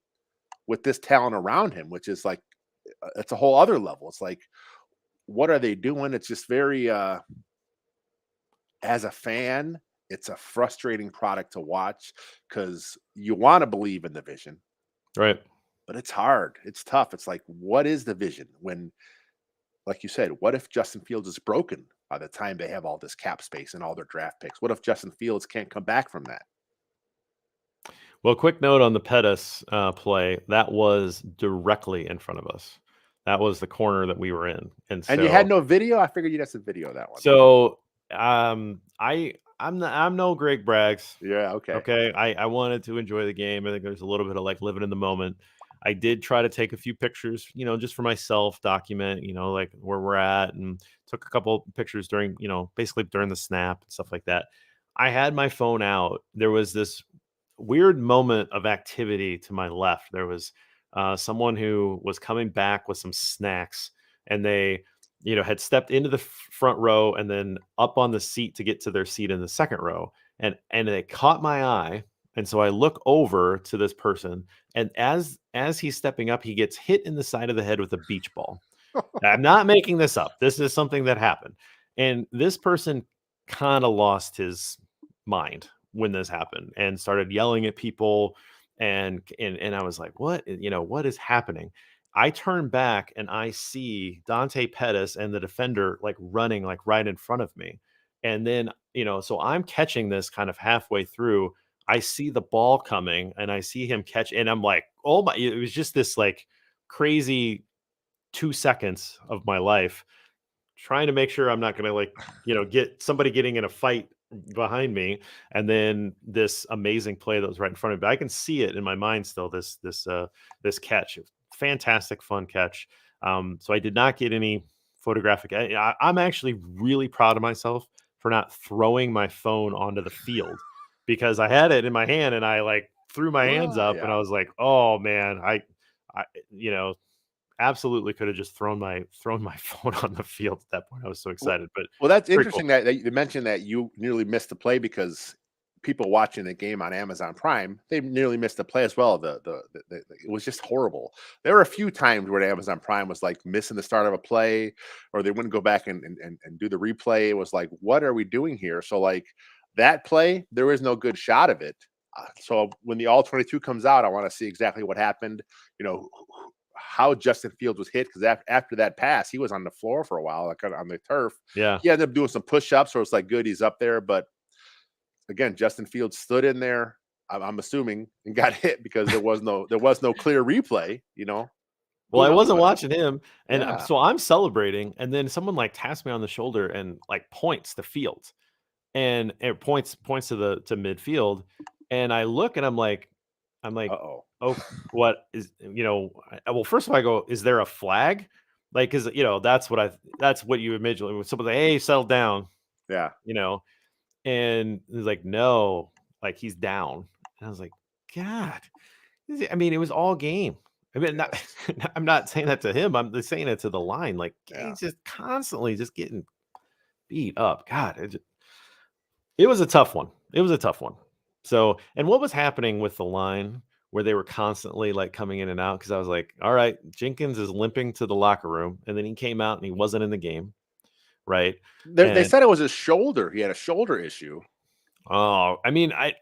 with this talent around him? Which is like it's a whole other level. It's like, what are they doing? It's just very. As a fan, it's a frustrating product to watch because you want to believe in the vision, right? But it's hard. It's tough. It's like, what is the vision when, like you said, what if Justin Fields is broken by the time they have all this cap space and all their draft picks? What if Justin Fields can't come back from that? Well, quick note on the Pettis play. That was directly in front of us. That was the corner that we were in. And you had no video? I figured you'd have some video of that one. So I'm no Greg Braggs. Yeah, okay. Okay. I wanted to enjoy the game. I think there's a little bit of like living in the moment. I did try to take a few pictures, just for myself, document, like where we're at, and took a couple pictures during, basically during the snap and stuff like that. I had my phone out. There was this weird moment of activity to my left. There was someone who was coming back with some snacks, and they had stepped into the front row and then up on the seat to get to their seat in the second row. And it caught my eye. And so I look over to this person, and as he's stepping up, he gets hit in the side of the head with a beach ball. I'm not making this up. This is something that happened. And this person kind of lost his mind when this happened and started yelling at people. And I was like, what is happening? I turn back and I see Dante Pettis and the defender like running like right in front of me. And then, so I'm catching this kind of halfway through. I see the ball coming and I see him catch, and I'm like, oh my, it was just this like crazy 2 seconds of my life trying to make sure I'm not going to like, get somebody getting in a fight behind me. And then this amazing play that was right in front of me. I can see it in my mind still, this catch. Fantastic, fun catch. So I did not get any photographic. I'm actually really proud of myself for not throwing my phone onto the field, because I had it in my hand and I like threw my hands up and I was like, oh man, I absolutely could have just thrown my phone on the field at that point. I was so excited. But that's interesting cool that you mentioned that you nearly missed the play, because people watching the game on Amazon Prime, they nearly missed the play as well. It was just horrible. There were a few times where Amazon Prime was like missing the start of a play, or they wouldn't go back and do the replay. It was like, what are we doing here? So like that play, there was no good shot of it. So when the all 22 comes out, I want to see exactly what happened. How Justin Fields was hit, because after that pass, he was on the floor for a while, like on the turf. Yeah, he ended up doing some push-ups, so it's like good, he's up there. But again, Justin Fields stood in there, I'm assuming, and got hit because there was no clear replay. Well, I wasn't watching him, and so I'm celebrating, and then someone like taps me on the shoulder and like points to Fields, and it points to midfield, and I look and I'm like, uh-oh. Oh, what is, well, first of all, I go, is there a flag? Like, cause that's what you imagine when someone's like, hey, settle down. Yeah. And he's like, no, like he's down. And I was like, God, I mean, it was all game. I mean, I'm not saying that to him. I'm saying it to the line. Like, he's just constantly just getting beat up. God, it was a tough one. It was a tough one. So, and what was happening with the line where they were constantly like coming in and out? Because I was like, all right, Jenkins is limping to the locker room, and then he came out and he wasn't in the game, right? They said it was his shoulder. He had a shoulder issue. Oh, I mean, I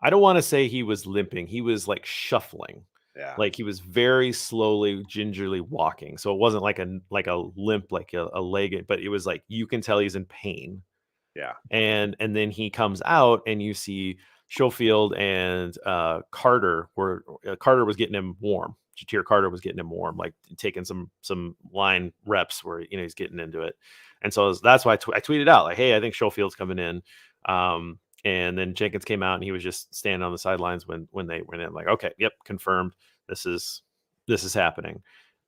don't want to say he was limping. He was like shuffling. Yeah. Like he was very slowly, gingerly walking. So it wasn't like a limp, like a leg, but it was like you can tell he's in pain. Yeah. And then he comes out and you see Schofield and Carter was getting him warm. Jatir Carter was getting him warm, like taking some line reps where he's getting into it. And so that's why I tweeted out like, hey, I think Schofield's coming in. And then Jenkins came out and he was just standing on the sidelines when they went in. Like, okay, yep, confirmed. This is happening.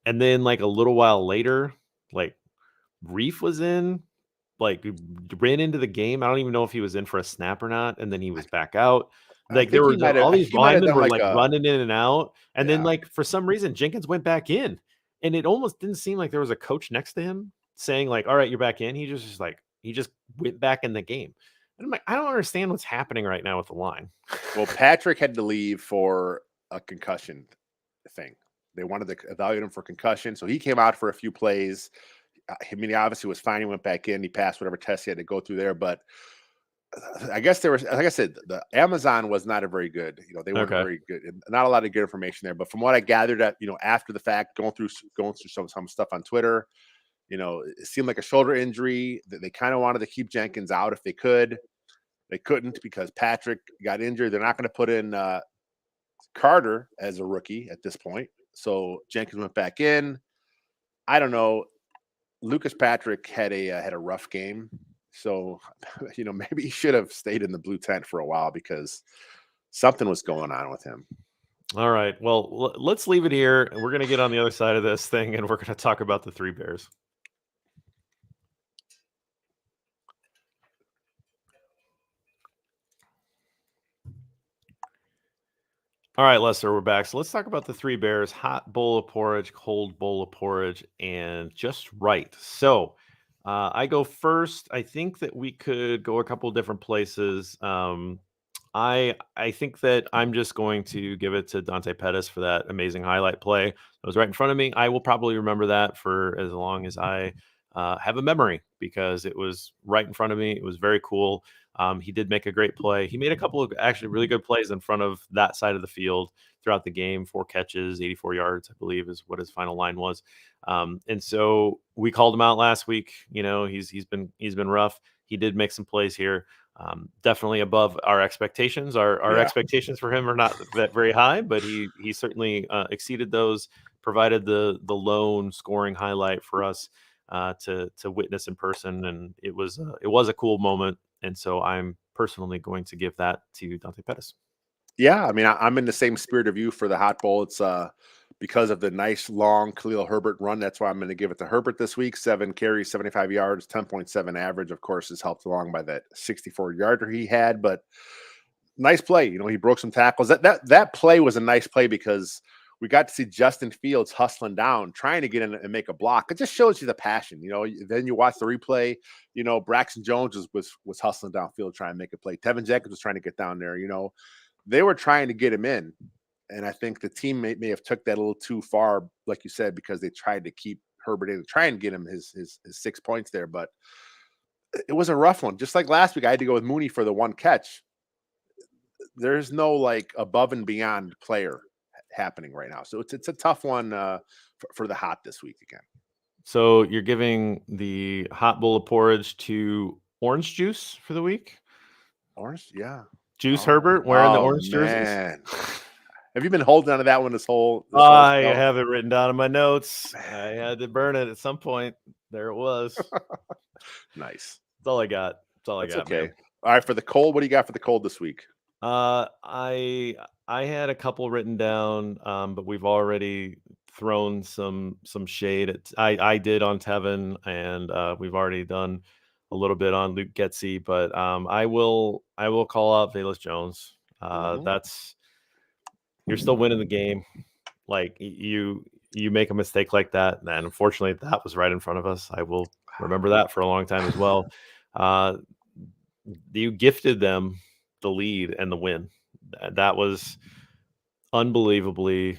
And then like a little while later, like Reef was in, like ran into the game. I don't even know if he was in for a snap or not. And then he was back out. Like there were all these linemen were like running in and out. And then like for some reason Jenkins went back in, and it almost didn't seem like there was a coach next to him saying like, all right, you're back in. He just went back in the game. And I'm like, I don't understand what's happening right now with the line. Well, Patrick had to leave for a concussion thing. They wanted to evaluate him for concussion. So he came out for a few plays. I mean, he obviously was fine. He went back in. He passed whatever test he had to go through there. But I guess there was, like I said, the Amazon was not a very good, they weren't very good. Not a lot of good information there. But from what I gathered after the fact, going through some stuff on Twitter, it seemed like a shoulder injury. That they kind of wanted to keep Jenkins out if they could. They couldn't because Patrick got injured. They're not going to put in Carter as a rookie at this point. So Jenkins went back in. I don't know. Lucas Patrick had a rough game. So, maybe he should have stayed in the blue tent for a while because something was going on with him. All right. Well, let's leave it here. We're going to get on the other side of this thing, and we're going to talk about the Three Bears. All right, Lester, we're back. So let's talk about the Three Bears: hot bowl of porridge, cold bowl of porridge, and just right. So I go first. I think that we could go a couple of different places. I think that I'm just going to give it to Dante Pettis for that amazing highlight play. It was right in front of me. I will probably remember that for as long as I have a memory because it was right in front of me. It was very cool. He did make a great play. He made a couple of actually really good plays in front of that side of the field throughout the game. 4 catches, 84 yards, I believe is what his final line was. And so we called him out last week. He's been rough. He did make some plays here. Definitely above our expectations. Our expectations for him are not that very high, but he certainly exceeded those. Provided the lone scoring highlight for us to witness in person, and it was a cool moment. And so I'm personally going to give that to Dante Pettis. Yeah, I mean, I'm in the same spirit of you for the hot bowl. It's because of the nice long Khalil Herbert run. That's why I'm going to give it to Herbert this week. 7 carries, 75 yards, 10.7 average. Of course, is helped along by that 64-yarder he had. But nice play. He broke some tackles. That play was a nice play because we got to see Justin Fields hustling down, trying to get in and make a block. It just shows you the passion. Then you watch the replay. Braxton Jones was hustling downfield trying to make a play. Tevin Jenkins was trying to get down there. They were trying to get him in. And I think the team may have took that a little too far, like you said, because they tried to keep Herbert in, try and get him his 6 points there. But it was a rough one. Just like last week, I had to go with Mooney for the 1 catch. There's no like above and beyond player happening right now. So it's a tough one for the hot this week again. So you're giving the hot bowl of porridge to Orange Juice for the week? Orange? Yeah. Juice Herbert wearing the orange jerseys. Have you been holding on to that one this whole I have it written down in my notes. I had to burn it at some point. There it was. Nice. That's all I got. That's all I got. Okay. Man. All right, for the cold, what do you got for the cold this week? I had a couple written down, but we've already thrown some shade at I did on Tevin, and we've already done a little bit on Luke Getsy, but I will call out Velus Jones. That's you're still winning the game. Like you make a mistake like that, and unfortunately that was right in front of us. I will remember that for a long time as well. You gifted them the lead and the win. That was unbelievable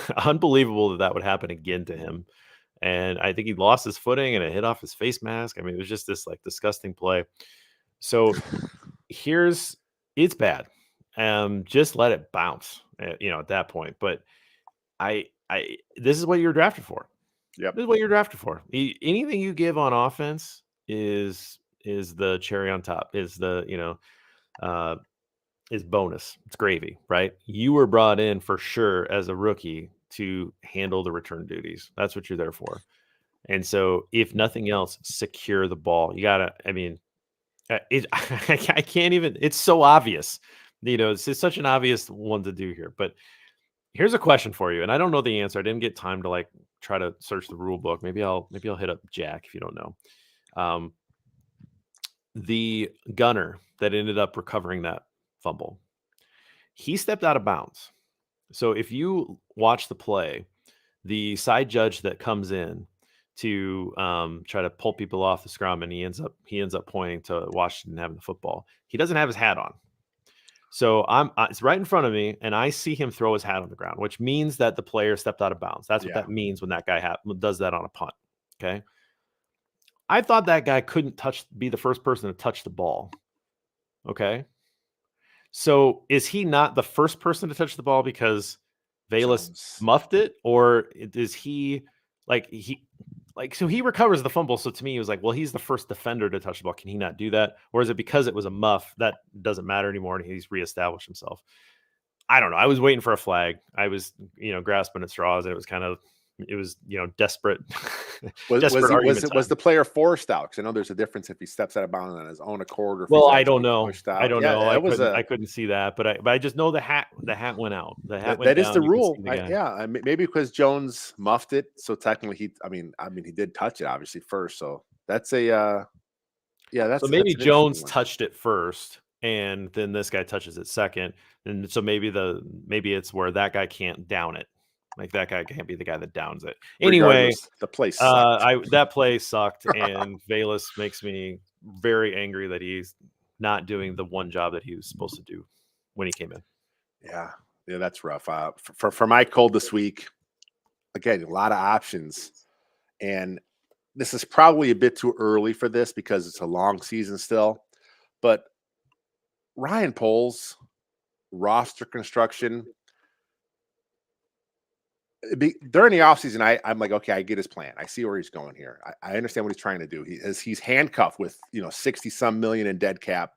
that would happen again to him. And I think he lost his footing and it hit off his face mask. I mean, it was just this like disgusting play. So it's bad. Just let it bounce, at that point. But this is what you're drafted for. Yep. This is what you're drafted for. Anything you give on offense is the cherry on top, is the, is bonus. It's gravy, right? You were brought in for sure as a rookie to handle the return duties. That's what you're there for. And so, if nothing else, secure the ball. You gotta. I mean, I can't even. It's so obvious. It's such an obvious one to do here. But here's a question for you, and I don't know the answer. I didn't get time to like try to search the rule book. Maybe I'll hit up Jack if you don't know. The gunner that ended up recovering that fumble, he stepped out of bounds. So if you watch the play, the side judge that comes in to try to pull people off the scrum, and he ends up pointing to Washington having the football. He doesn't have his hat on. So it's right in front of me, and I see him throw his hat on the ground, which means that the player stepped out of bounds. That's what that means when that guy does that on a punt. Okay. I thought that guy couldn't be the first person to touch the ball. Okay. So is he not the first person to touch the ball because Velus muffed it, or is he so he recovers the fumble? So to me, he was like, well, he's the first defender to touch the ball. Can he not do that? Or is it because it was a muff that doesn't matter anymore and he's reestablished himself? I don't know. I was waiting for a flag. I was, grasping at straws, and it was desperate. Was the player forced out? Because I know there's a difference if he steps out of bounds on his own accord. Or I don't know. I don't know. I couldn't see that, but I just know the hat went out. The hat went down. That is the rule. Maybe because Jones muffed it, so technically he did touch it obviously first. So that's so maybe Jones touched it first, and then this guy touches it second, and so maybe it's where that guy can't down it. Like that guy can't be the guy that downs it. Anyway, the play sucked. That play sucked, and Velus makes me very angry that he's not doing the one job that he was supposed to do when he came in. Yeah, that's rough. For my cold this week, again, a lot of options, and this is probably a bit too early for this because it's a long season still. But Ryan Poles, roster construction. During the offseason, I'm like, okay, I get his plan. I see where he's going here. I understand what he's trying to do. He's handcuffed with 60-some million in dead cap,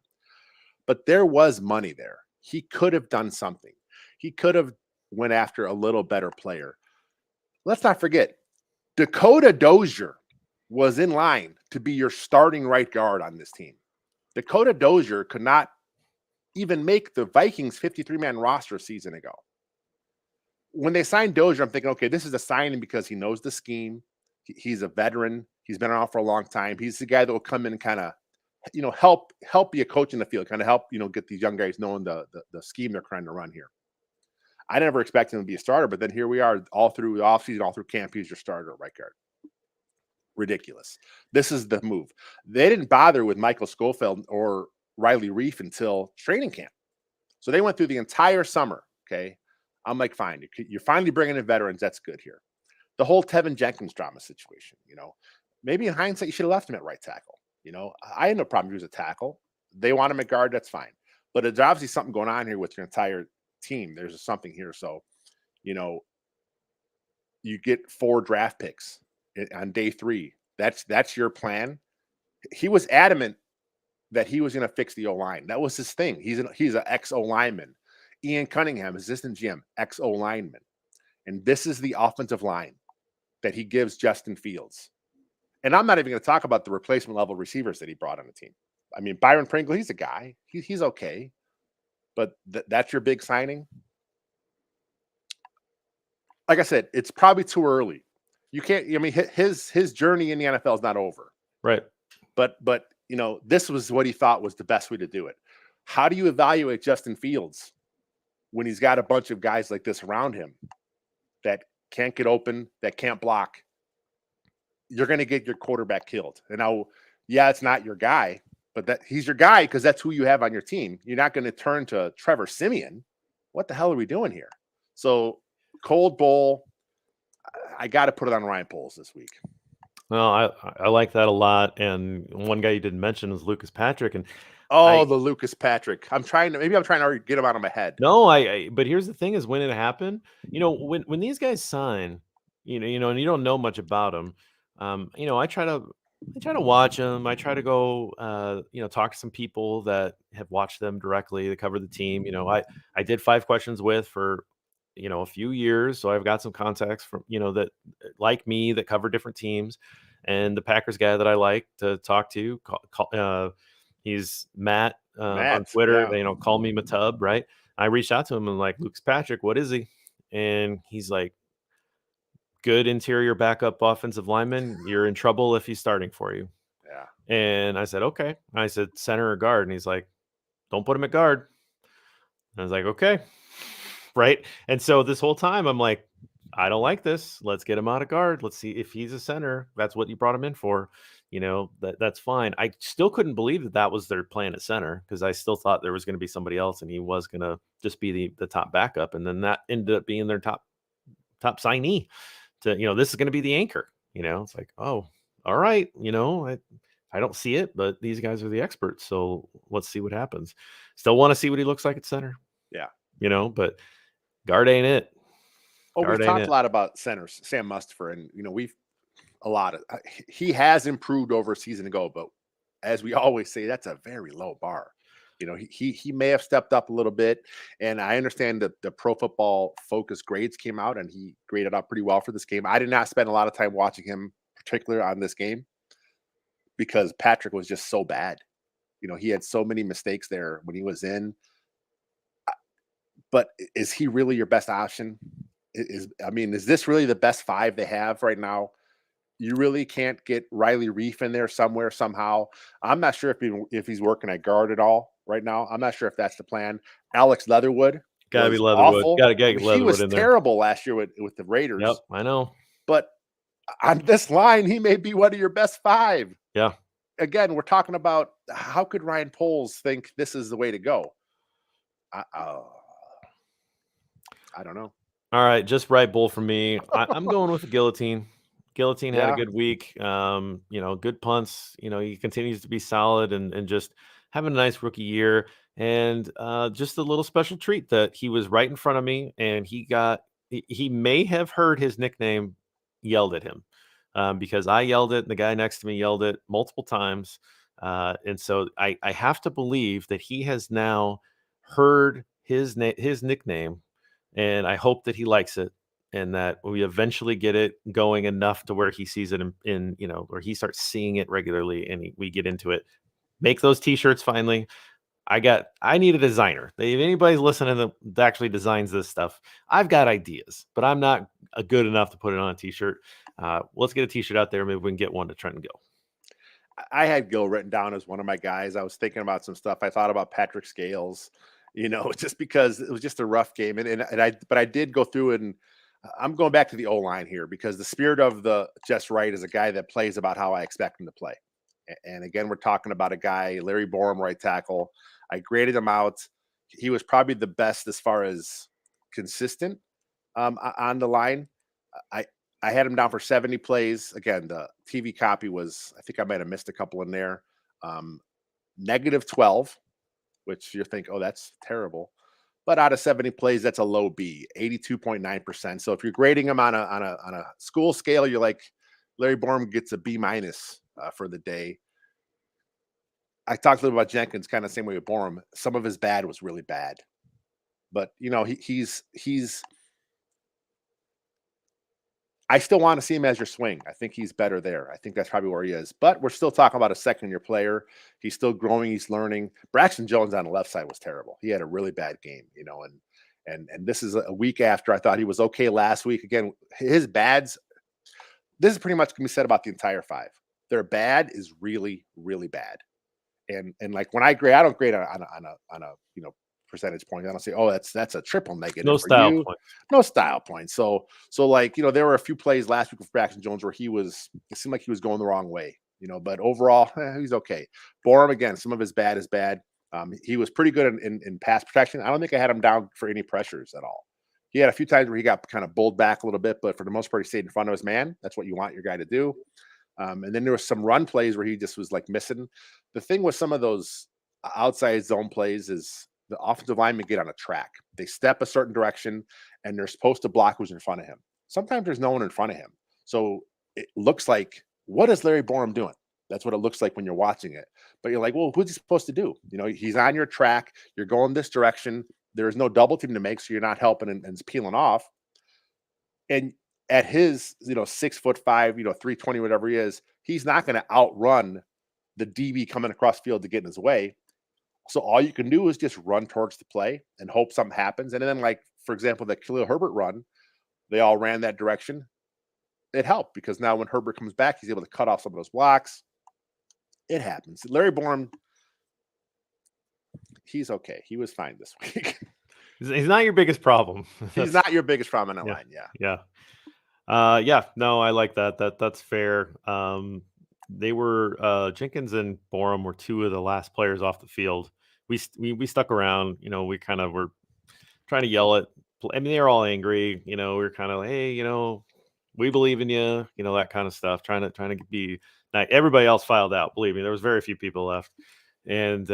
but there was money there. He could have done something. He could have went after a little better player. Let's not forget, Dakota Dozier was in line to be your starting right guard on this team. Dakota Dozier could not even make the Vikings 53-man roster a season ago. When they signed Dozier, I'm thinking, okay, this is a signing because he knows the scheme. He's a veteran. He's been around for a long time. He's the guy that will come in and kind of, help be a coach in the field, kind of help, get these young guys knowing the scheme they're trying to run here. I never expected him to be a starter, but then here we are all through the offseason, all through camp. He's your starter at right guard. Ridiculous. This is the move. They didn't bother with Michael Schofield or Riley Reif until training camp. So they went through the entire summer, okay? I'm like, fine, you're finally bringing in veterans. That's good here. The whole Tevin Jenkins drama situation, maybe in hindsight, you should have left him at right tackle. I had no problem using a tackle. They want him at guard. That's fine. But there's obviously something going on here with your entire team. There's something here. So, you get 4 draft picks on day 3. That's your plan. He was adamant that he was going to fix the O-line. That was his thing. He's an ex-O lineman. Ian Cunningham, assistant GM, ex-O lineman. And this is the offensive line that he gives Justin Fields. And I'm not even going to talk about the replacement level receivers that he brought on the team. I mean, Byron Pringle, he's a guy. He's okay. But that's your big signing? Like I said, it's probably too early. You can't, his journey in the NFL is not over. Right. But this was what he thought was the best way to do it. How do you evaluate Justin Fields when he's got a bunch of guys like this around him that can't get open, that can't block? You're going to get your quarterback killed. And now, it's not your guy, but he's your guy because that's who you have on your team. You're not going to turn to Trevor Siemian. What the hell are we doing here? So, cold bowl, I got to put it on Ryan Poles this week. Well, I like that a lot. And one guy you didn't mention was Lucas Patrick. And the Lucas Patrick. I'm trying to already get him out of my head. No, but here's the thing: is when it happened, when these guys sign, and you don't know much about them, I try to watch them. I try to go, talk to some people that have watched them directly, that cover the team. I did 5 questions with for a few years, so I've got some contacts from that like me that cover different teams, and the Packers guy that I like to talk to, he's Matt on Twitter. Yeah. Call me Matub, right? I reached out to him and like, Luke's Patrick, what is he? And he's like, good interior backup offensive lineman. You're in trouble if he's starting for you. Yeah. And I said, okay. I said, center or guard, and he's like, don't put him at guard. And I was like, okay. Right. And so this whole time I'm like, I don't like this. Let's get him out of guard. Let's see if he's a center. That's what you brought him in for. That's fine. I still couldn't believe that was their plan at center, because I still thought there was going to be somebody else and he was going to just be the top backup. And then that ended up being their top signee to, this is going to be the anchor. It's like, oh, all right. I don't see it, but these guys are the experts. So let's see what happens. Still want to see what he looks like at center. Yeah. But guard ain't it. We've talked a lot about centers, Sam Mustipher, and he has improved over a season ago, but as we always say, that's a very low bar. He may have stepped up a little bit, and I understand that the Pro Football Focus grades came out, and he graded out pretty well for this game. I did not spend a lot of time watching him, particularly on this game, because Patrick was just so bad. He had so many mistakes there when he was in. But is he really your best option? Is this really the best five they have right now? You really can't get Riley Reef in there somewhere, somehow. I'm not sure if he's working at guard at all right now. I'm not sure if that's the plan. Alex Leatherwood. Gotta be Leatherwood. Awful. Gotta get Leatherwood he was in there. Terrible last year with the Raiders. Yep, I know. But on this line, he may be one of your best five. Yeah. Again, we're talking about how could Ryan Poles think this is the way to go? I don't know. All right, just right bull for me. I'm going with the Guillotine. Guillotine had a good week. Good punts. He continues to be solid and just having a nice rookie year. And just a little special treat that he was right in front of me, and he may have heard his nickname yelled at him because I yelled it and the guy next to me yelled it multiple times. And so I have to believe that he has now heard his nickname. And I hope that he likes it, and that we eventually get it going enough to where he sees it in where he starts seeing it regularly, and we get into it. Make those T-shirts finally. I need a designer. If anybody's listening that actually designs this stuff, I've got ideas, but I'm not good enough to put it on a T-shirt. Let's get a T-shirt out there. Maybe we can get one to Trent and Gill. I had Gill written down as one of my guys. I was thinking about some stuff. I thought about Patrick Scales. Just because it was just a rough game. But I did go through it, and I'm going back to the O-line here, because the spirit of the Just Right is a guy that plays about how I expect him to play. And again, we're talking about a guy, Larry Borum, right tackle. I graded him out. He was probably the best as far as consistent on the line. I had him down for 70 plays. Again, the TV copy was, I think I might have missed a couple in there. -12. Which you think, oh, that's terrible. But out of 70 plays, that's a low B, 82.9%. So if you're grading him on a school scale, you're like, Larry Borum gets a B- for the day. I talked a little about Jenkins, kind of the same way with Borum. Some of his bad was really bad. But he's I still want to see him as your swing. I think he's better there. I think that's probably where he is. But we're still talking about a second-year player. He's still growing. He's learning. Braxton Jones on the left side was terrible. He had a really bad game, and this is a week after I thought he was okay last week. Again, his bads, this is pretty much going to be said about the entire five. Their bad is really, really bad. And like when I grade, I don't grade on a percentage point. I don't say, oh, that's a triple negative. No style point. No style point. So like, there were a few plays last week with Braxton Jones where it seemed like he was going the wrong way, but overall he's okay. Borum, again, some of his bad is bad. He was pretty good in pass protection. I don't think I had him down for any pressures at all. He had a few times where he got kind of bowled back a little bit, but for the most part, he stayed in front of his man. That's what you want your guy to do. And then there was some run plays where he just was like missing. The thing with some of those outside zone plays is the offensive linemen get on a track. They step a certain direction, and they're supposed to block who's in front of him. Sometimes there's no one in front of him. So it looks like, what is Larry Borum doing? That's what it looks like when you're watching it. But you're like, well, who's he supposed to do? He's on your track. You're going this direction. There's no double team to make, so you're not helping and it's peeling off. And at his, 6'5", 320, whatever he is, he's not going to outrun the DB coming across field to get in his way. So all you can do is just run towards the play and hope something happens. And then, like, for example, the Khalil Herbert run, they all ran that direction. It helped because now when Herbert comes back, he's able to cut off some of those blocks. It happens. Larry Borom, he's okay. He was fine this week. He's not your biggest problem. He's not your biggest problem on that line. Yeah. No, I like that. That's fair. They were Jenkins and Borom were two of the last players off the field. We stuck around. We kind of were trying to yell at. I mean, they were all angry. We were kind of like, hey, we believe in you. That kind of stuff. Trying to be. Now, everybody else filed out. Believe me, there was very few people left, and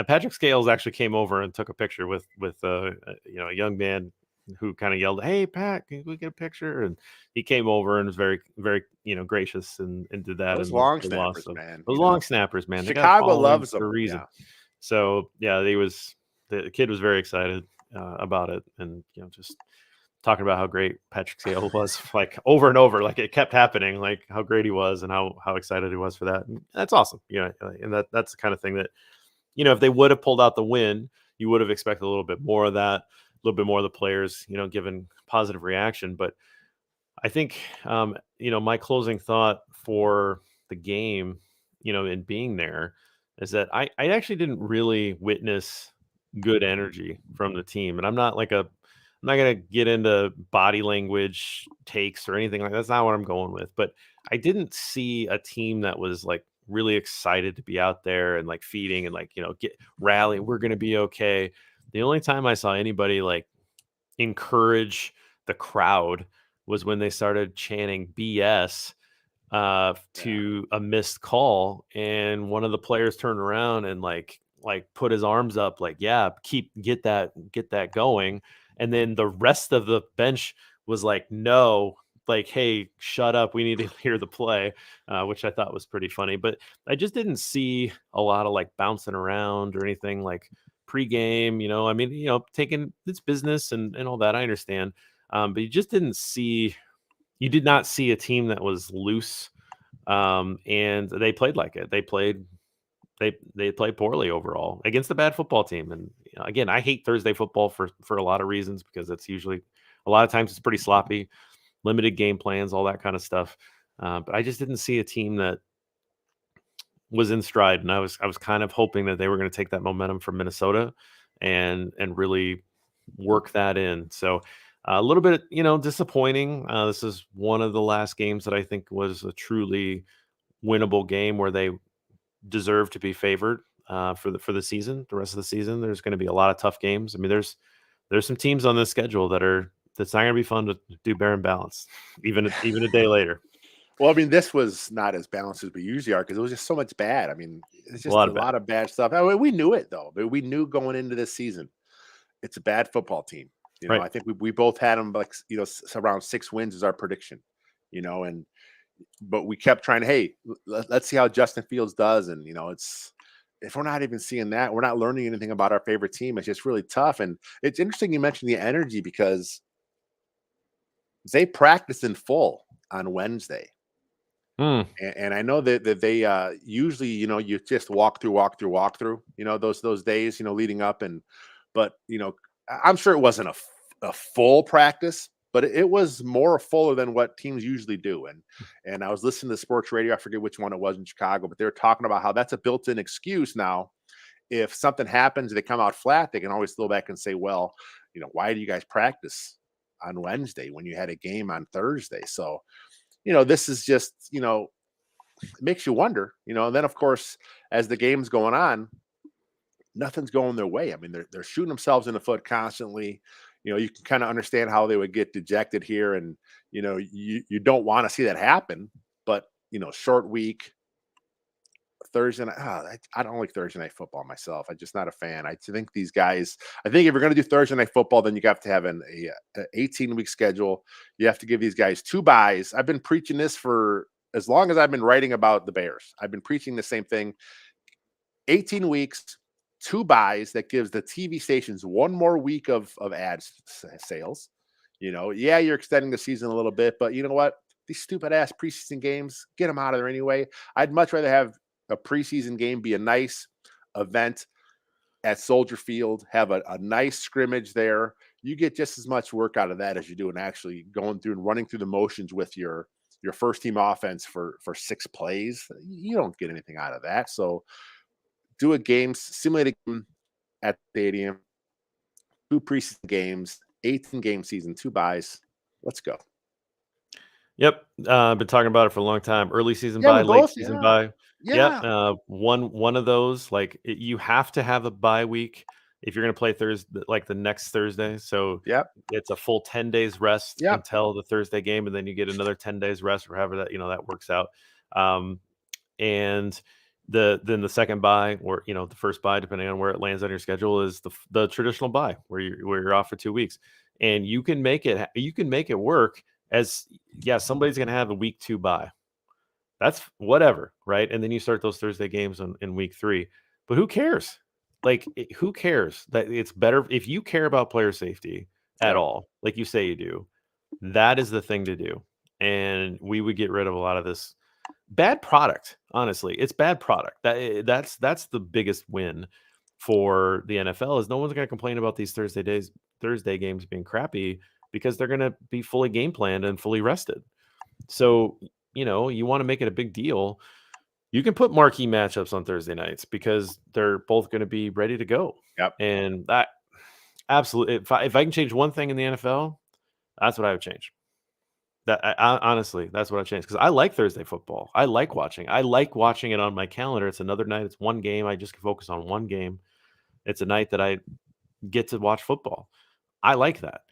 Patrick Scales actually came over and took a picture with a young man who kind of yelled, "Hey, Pat, can we get a picture?" And he came over and was very, very, gracious and did that. Those long snappers, man. Those long snappers, man. Chicago loves them for a reason. Yeah. So yeah, the kid was very excited about it, and just talking about how great Patrick Scales was, like over and over, like it kept happening, like how great he was and how excited he was for that. And that's awesome, and that's the kind of thing that, if they would have pulled out the win, you would have expected a little bit more of that, a little bit more of the players, given positive reaction. But I think, my closing thought for the game, in being there is that I actually didn't really witness good energy from the team. And I'm not going to get into body language takes or anything like that. That's not what I'm going with. But I didn't see a team that was like really excited to be out there and like feeding and like, get rally. We're going to be okay. The only time I saw anybody like encourage the crowd was when they started chanting BS to a missed call. And one of the players turned around and like put his arms up, like, yeah, get that going. And then the rest of the bench was like, no, like, hey, shut up. We need to hear the play, which I thought was pretty funny. But I just didn't see a lot of like bouncing around or anything like pregame, I mean, taking its business and all that. I understand. But you did not see a team that was loose. And they played like it. They played poorly overall against a bad football team. And again, I hate Thursday football for a lot of reasons, because it's usually a lot of times it's pretty sloppy, limited game plans, all that kind of stuff. But I just didn't see a team that was in stride. And I was kind of hoping that they were going to take that momentum from Minnesota and really work that in. So a little bit, disappointing. This is one of the last games that I think was a truly winnable game where they deserve to be favored for the season. The rest of the season, there's going to be a lot of tough games. I mean, there's some teams on this schedule that's not going to be fun to do bare and balance, even a day later. Well, I mean, this was not as balanced as we usually are because it was just so much bad. I mean, it's just a lot of bad stuff. I mean, we knew it though. We knew going into this season, it's a bad football team. Right. I think we both had them like around 6 wins is our prediction. But we kept trying to, hey, let's see how Justin Fields does. And, it's, if we're not even seeing that, we're not learning anything about our favorite team. It's just really tough. And it's interesting you mentioned the energy because they practiced in full on Wednesday. And I know that they usually, you just walk through, those days, leading up. But, I'm sure it wasn't a full practice, but it was more fuller than what teams usually do. And I was listening to sports radio. I forget which one it was in Chicago, but they were talking about how that's a built-in excuse now. If something happens, they come out flat, they can always go back and say, well, why do you guys practice on Wednesday when you had a game on Thursday? So, this is just, it makes you wonder, and then of course, as the game's going on, nothing's going their way. I mean, they're shooting themselves in the foot constantly. You can kind of understand how they would get dejected here. And, you don't want to see that happen, but, short week, Thursday night. I don't like Thursday night football myself. I'm just not a fan. I think these guys, if you're going to do Thursday night football, then you have to have an 18-week schedule. You have to give these guys 2 byes. I've been preaching this for as long as I've been writing about the Bears. I've been preaching the same thing. 18 weeks, 2 buys that gives the TV stations 1 more week of sales. Yeah, you're extending the season a little bit, but you know what? These stupid ass preseason games, get them out of there anyway. I'd much rather have a preseason game be a nice event at Soldier Field, have a nice scrimmage there. You get just as much work out of that as you do in actually going through and running through the motions with your first team offense for 6 plays. You don't get anything out of that. So do a game, simulate a game at the stadium, 2 preseason games, 18-game season, 2 buys. Let's go. Yep. Been talking about it for a long time. Early season Yeah, buy, we late both. season Yeah. buy. Yeah. Yep. One of those, like you have to have a bye week if you're going to play Thursday, like the next Thursday. So Yep. it's a full 10 days rest Yep. until the Thursday game, and then you get another 10 days rest, or however that works out. And then the second bye, or the first bye, depending on where it lands on your schedule, is the traditional bye where you're off for 2 weeks, and you can make it work. As somebody's going to have a week 2 bye. That's whatever, right? And then you start those Thursday games in week 3. But who cares? Who cares? That it's better if you care about player safety at all, like you say you do. That is the thing to do, and we would get rid of a lot of this bad product. Honestly, it's bad product. That's the biggest win for the NFL is no one's going to complain about these Thursday games being crappy because they're going to be fully game planned and fully rested. So, you want to make it a big deal. You can put marquee matchups on Thursday nights because they're both going to be ready to go. Yep. And that absolutely, if I can change one thing in the NFL, that's what I would change. Honestly, that's what I changed because I like Thursday football. I like watching it on my calendar. It's another night. It's one game. I just can focus on one game. It's a night that I get to watch football. I like that.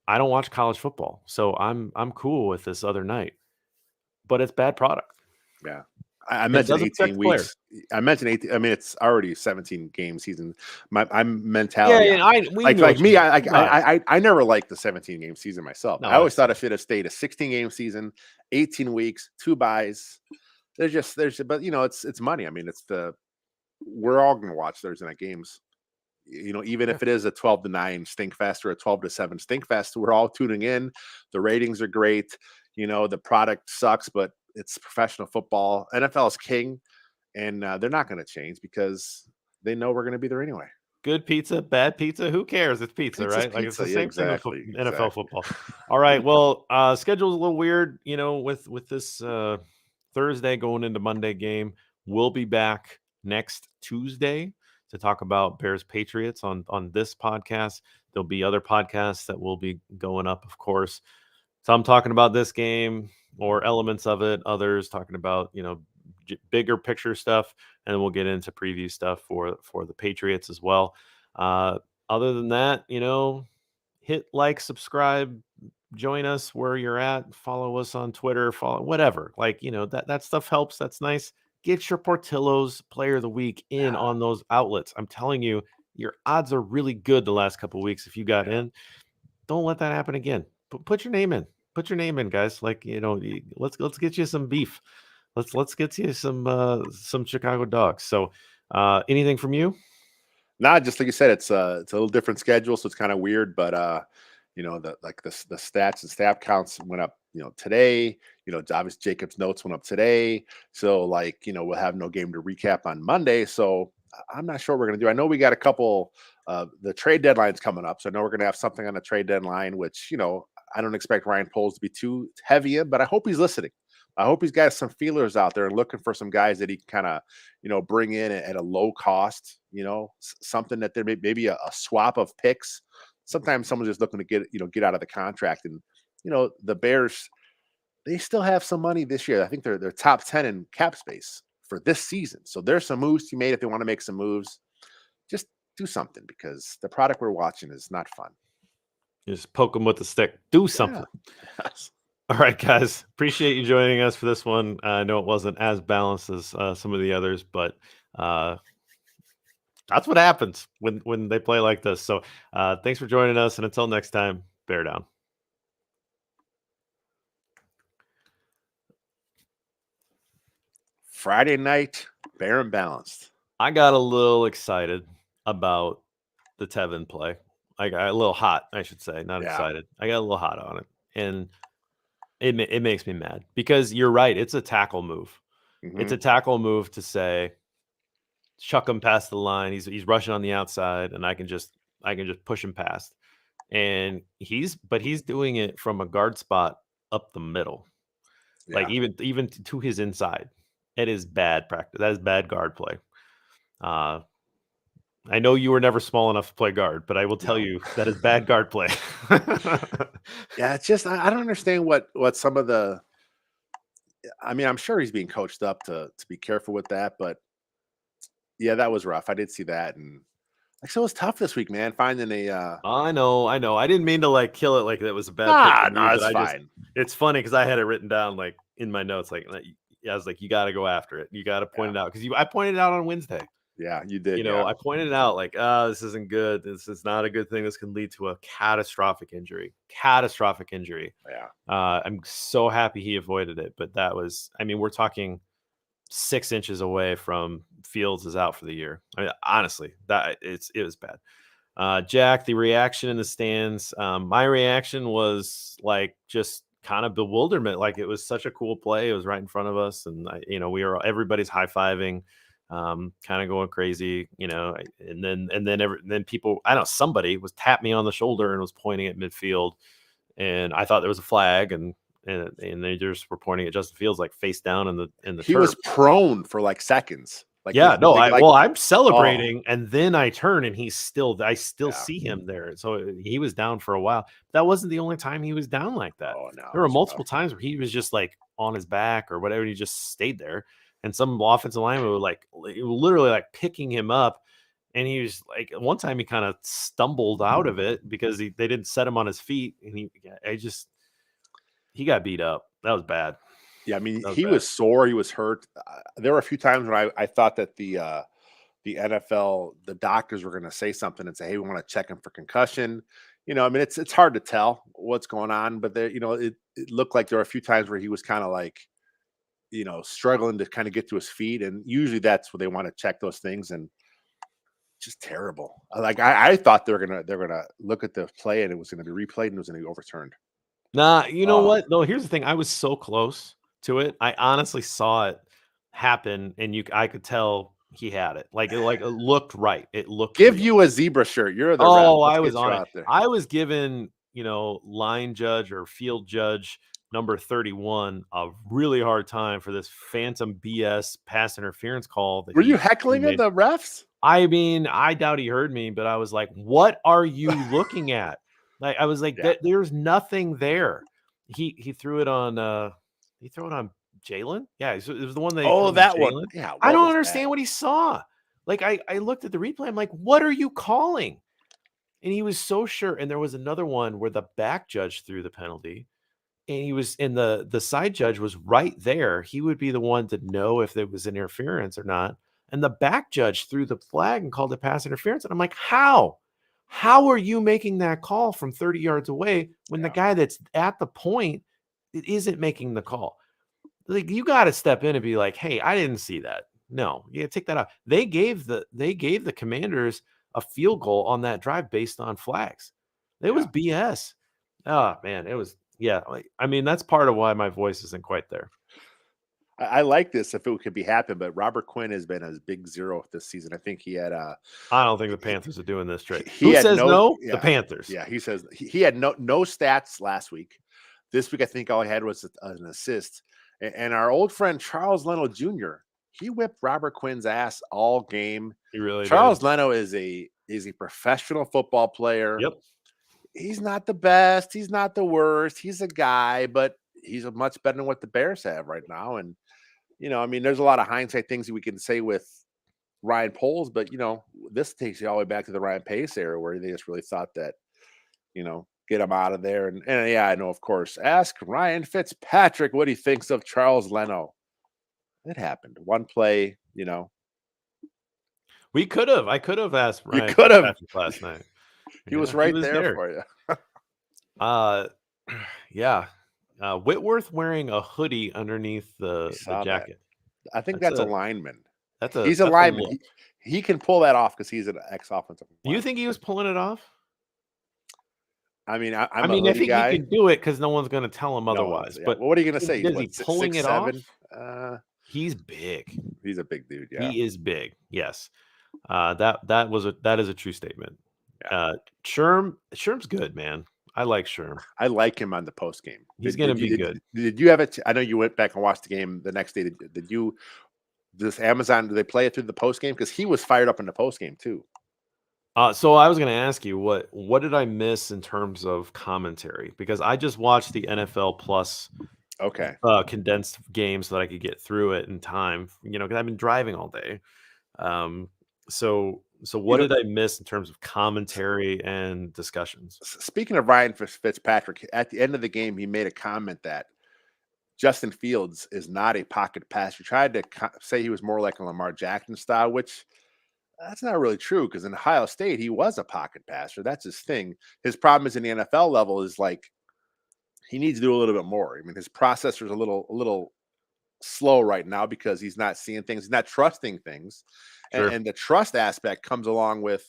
I don't watch college football, so I'm cool with this other night. But it's bad product. Yeah. I mentioned 18 weeks. I mentioned 18. I mean, it's already 17-game season. My mentality. Yeah, I never liked the 17-game season myself. No, I always thought it should have stayed a 16-game season, 18 weeks, 2 buys. But it's money. I mean, we're all going to watch Thursday night games. Even if it is a 12-9 stinkfest or a 12-7 stinkfest, we're all tuning in. The ratings are great. The product sucks, but it's professional football. NFL is king, and they're not going to change because they know we're going to be there anyway. Good pizza, bad pizza, who cares? It's pizza, right? Pizza. Like it's the same thing with NFL exactly. football. All right, well, schedule's a little weird, with this Thursday going into Monday game. We'll be back next Tuesday to talk about Bears Patriots on this podcast. There'll be other podcasts that will be going up, of course. Some talking about this game or elements of it, others talking about, bigger picture stuff, and then we'll get into preview stuff for the Patriots as well. Other than that, hit like, subscribe, join us where you're at, follow us on Twitter, follow whatever. That stuff helps. That's nice. Get your Portillo's Player of the Week in on those outlets. I'm telling you, your odds are really good the last couple of weeks. If you got in, don't let that happen again. Put your name in. Put your name in, guys. Let's get you some beef. Let's get you some Chicago dogs. So, anything from you? Nah, just like you said, it's a little different schedule, so it's kind of weird. But the stats and staff counts went up. Today. Obviously Jacob's notes went up today. So we'll have no game to recap on Monday. So I'm not sure what we're gonna do. I know we got a couple. The trade deadline's coming up, so I know we're gonna have something on the trade deadline. Which I don't expect Ryan Poles to be too heavy in, but I hope he's listening. I hope he's got some feelers out there and looking for some guys that he can kind of, bring in at a low cost, something that there may maybe a swap of picks. Sometimes someone's just looking to get out of the contract. And, the Bears, they still have some money this year. I think they're top 10 in cap space for this season. So there's some moves to be made if they want to make some moves. Just do something because the product we're watching is not fun. Just poke them with the stick. Do something. Yeah. All right, guys. Appreciate you joining us for this one. I know it wasn't as balanced as some of the others, but that's what happens when they play like this. So thanks for joining us, and until next time, bear down. Friday night, Bear and Balanced. I got a little excited about the Tevin play. I got a little hot, I should say, not excited. I got a little hot on it, and it makes me mad because you're right. It's a tackle move. It's a tackle move to say, chuck him past the line. He's rushing on the outside, and I can just push him past. And he's doing it from a guard spot up the middle, like even to his inside. It is bad practice. That is bad guard play. I know you were never small enough to play guard, but I will tell you that is bad guard play. Yeah, it's just I don't understand what some of the. I mean, I'm sure he's being coached up to be careful with that, but yeah, that was rough. I did see that, and like so, it was tough this week, man. Finding a. I know. I didn't mean to like kill it like that was a bad pick. No, it's fine. It's funny because I had it written down like in my notes, like I was like, you got to go after it. You got to point it out because I pointed it out on Wednesday. Yeah, you did. I pointed it out like, this isn't good. This is not a good thing. This can lead to a catastrophic injury. Yeah. I'm so happy he avoided it, but that was, I mean, we're talking 6 inches away from Fields is out for the year. I mean, honestly, it was bad. Jack, the reaction in the stands. My reaction was like just kind of bewilderment. Like it was such a cool play. It was right in front of us, and everybody's high fiving. Kind of going crazy, and then people, I don't know, somebody was tapped me on the shoulder and was pointing at midfield, and I thought there was a flag, and they just were pointing at Justin Fields like face down in the he turf. was prone for like seconds. Like I'm celebrating, and then I turn and I still see him there. So he was down for a while. That wasn't the only time he was down like that. Oh, no, there were multiple times where he was just like on his back or whatever, and he just stayed there. And some offensive lineman were like literally like picking him up. And he was like, one time he kind of stumbled out of it because they didn't set him on his feet. And he got beat up. That was bad. Yeah. I mean, he was sore. He was hurt. There were a few times when I thought that the NFL, the doctors were going to say something and say, hey, we want to check him for concussion. I mean, it's hard to tell what's going on, but there, it looked like there were a few times where he was kind of like, struggling to kind of get to his feet. And usually that's where they want to check those things. And just terrible. Like I thought they're going to look at the play and it was going to be replayed and it was going to be overturned. Nah, you know what? No, here's the thing. I was so close to it. I honestly saw it happen and I could tell he had it. Like it looked right. It looked Give real. you a zebra shirt. You're the I was on it. I was given, line judge or field judge number 31 a really hard time for this phantom BS pass interference call. Were you heckling at the refs? I mean, I doubt he heard me, but I was like, what are you looking at? Like, I was like, there's nothing there. He threw it on Jalen. Yeah, it was the one that that one. Yeah, I don't understand what he saw. Like I looked at the replay. I'm like, what are you calling? And he was so sure. And there was another one where the back judge threw the penalty. And he was in the side judge was right there. He would be the one to know if there was interference or not. And the back judge threw the flag and called it pass interference. And I'm like, how? How are you making that call from 30 yards away when the guy that's at the point isn't making the call? Like, you got to step in and be like, hey, I didn't see that. No, you take that out. They gave the Commanders a field goal on that drive based on flags. It was BS. Oh man, it was. Yeah, I mean, that's part of why my voice isn't quite there. I like this if it could be happen, but Robert Quinn has been a big zero this season. I think he had I don't think the Panthers are doing this trick. Who says no? The Panthers. Yeah, he says he had no stats last week. This week, I think all he had was an assist. And our old friend Charles Leno Jr., he whipped Robert Quinn's ass all game. He really Charles did. Leno is a professional football player. Yep. He's not the best. He's not the worst. He's a guy, but he's much better than what the Bears have right now. And, I mean, there's a lot of hindsight things we can say with Ryan Poles, but, this takes you all the way back to the Ryan Pace era where they just really thought that, get him out of there. And yeah, I know, of course, ask Ryan Fitzpatrick what he thinks of Charles Leno. It happened. One play, I could have asked Ryan you could have last night. He was right there for you. Yeah. Whitworth wearing a hoodie underneath the jacket. I think that's a lineman. He's a lineman. He can pull that off because he's an ex-offensive lineman. You think he was pulling it off? I mean, I think he can do it because no one's going to tell him otherwise. Yeah. But what are you going to say? Is he pulling it off? He's big. He's a big dude. Yeah, he is big. Yes, that is a true statement. Yeah. Sherm's good, man. I like Sherm. I like him on the post game. He's going to be good. Did you have it? I know you went back and watched the game the next day. Did you? This Amazon? Did they play it through the post game? Because he was fired up in the post game too. So I was going to ask you what did I miss in terms of commentary? Because I just watched the NFL Plus condensed game so that I could get through it in time. Because I've been driving all day. So what did I miss in terms of commentary and discussions? Speaking of Ryan Fitzpatrick, at the end of the game, he made a comment that Justin Fields is not a pocket passer. He tried to say he was more like a Lamar Jackson style, which that's not really true because in Ohio State, he was a pocket passer. That's his thing. His problem is in the NFL level is like he needs to do a little bit more. I mean, his processor is a little slow right now because he's not seeing things, he's not trusting things. Sure. And the trust aspect comes along with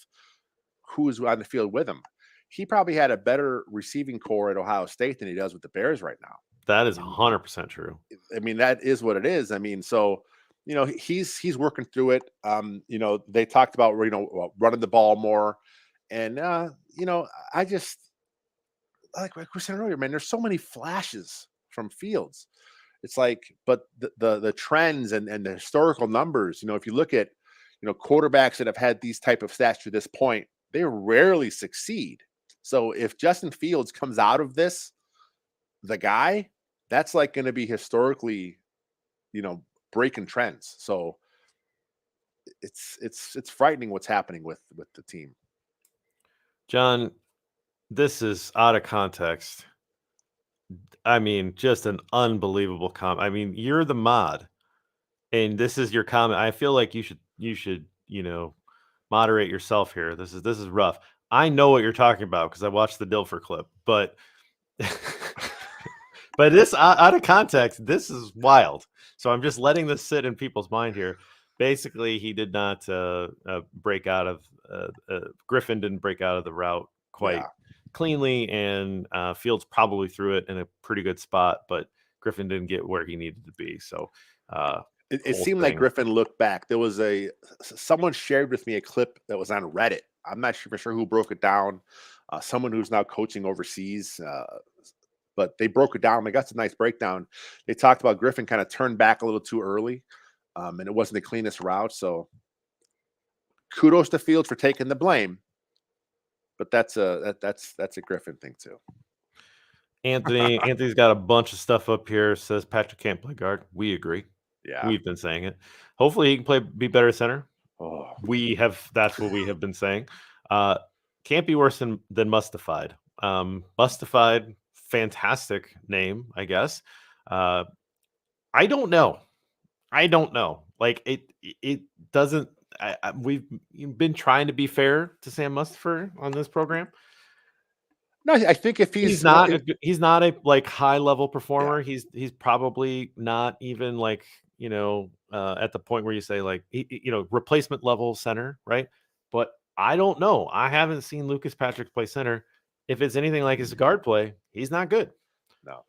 who's on the field with him. He probably had a better receiving core at Ohio State than he does with the Bears right now. That is 100% true. I mean, that is what it is. I mean, so he's working through it. They talked about running the ball more, and I just like we said earlier, man. There's so many flashes from Fields. It's like, but the trends and the historical numbers. If you look at quarterbacks that have had these type of stats to this point, they rarely succeed. So if Justin Fields comes out of this, the guy, that's like going to be historically, breaking trends. So it's frightening what's happening with the team. John, this is out of context. I mean, just an unbelievable comment. I mean, you're the mod, and this is your comment. I feel like you should moderate yourself here. This is rough. I know what you're talking about because I watched the Dilfer clip, but but this out of context, this is wild. So I'm just letting this sit in people's mind here. Basically, he did not break out of Griffin didn't break out of the route quite cleanly, and Fields probably threw it in a pretty good spot, but Griffin didn't get where he needed to be. So it seemed like Griffin looked back. There was someone shared with me a clip that was on Reddit. I'm not for sure who broke it down. Someone who's now coaching overseas, but they broke it down. They got some nice breakdown. They talked about Griffin kind of turned back a little too early, and it wasn't the cleanest route. So kudos to Fields for taking the blame. But that's a Griffin thing too. Anthony's got a bunch of stuff up here. Says Patrick can't play guard. We agree. Yeah, we've been saying it. Hopefully he can be better center. That's what we have been saying. Can't be worse than Mustified. Mustified, fantastic name, I guess. I don't know. Like it doesn't. We've been trying to be fair to Sam Mustipher on this program. No, I think if he's not a like high level performer. Yeah. He's probably not even like at the point where you say like replacement level center, right? But I don't know. I haven't seen Lucas Patrick play center. If it's anything like his guard play, he's not good. No.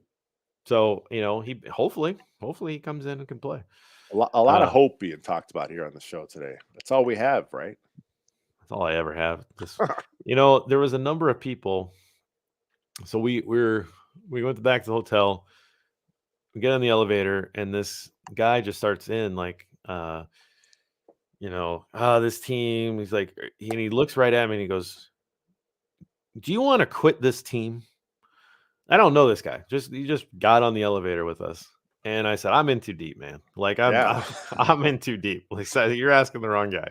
So he hopefully he comes in and can play. A lot of hope being talked about here on the show today. That's all we have, right? That's all I ever have. There was a number of people. So we went back to the hotel. We get on the elevator, and this guy just starts in like, this team. He's like, and he looks right at me and he goes, "Do you want to quit this team?" I don't know this guy. He just got on the elevator with us. And I said, I'm in too deep, man. Like I'm in too deep. Like, so you're asking the wrong guy.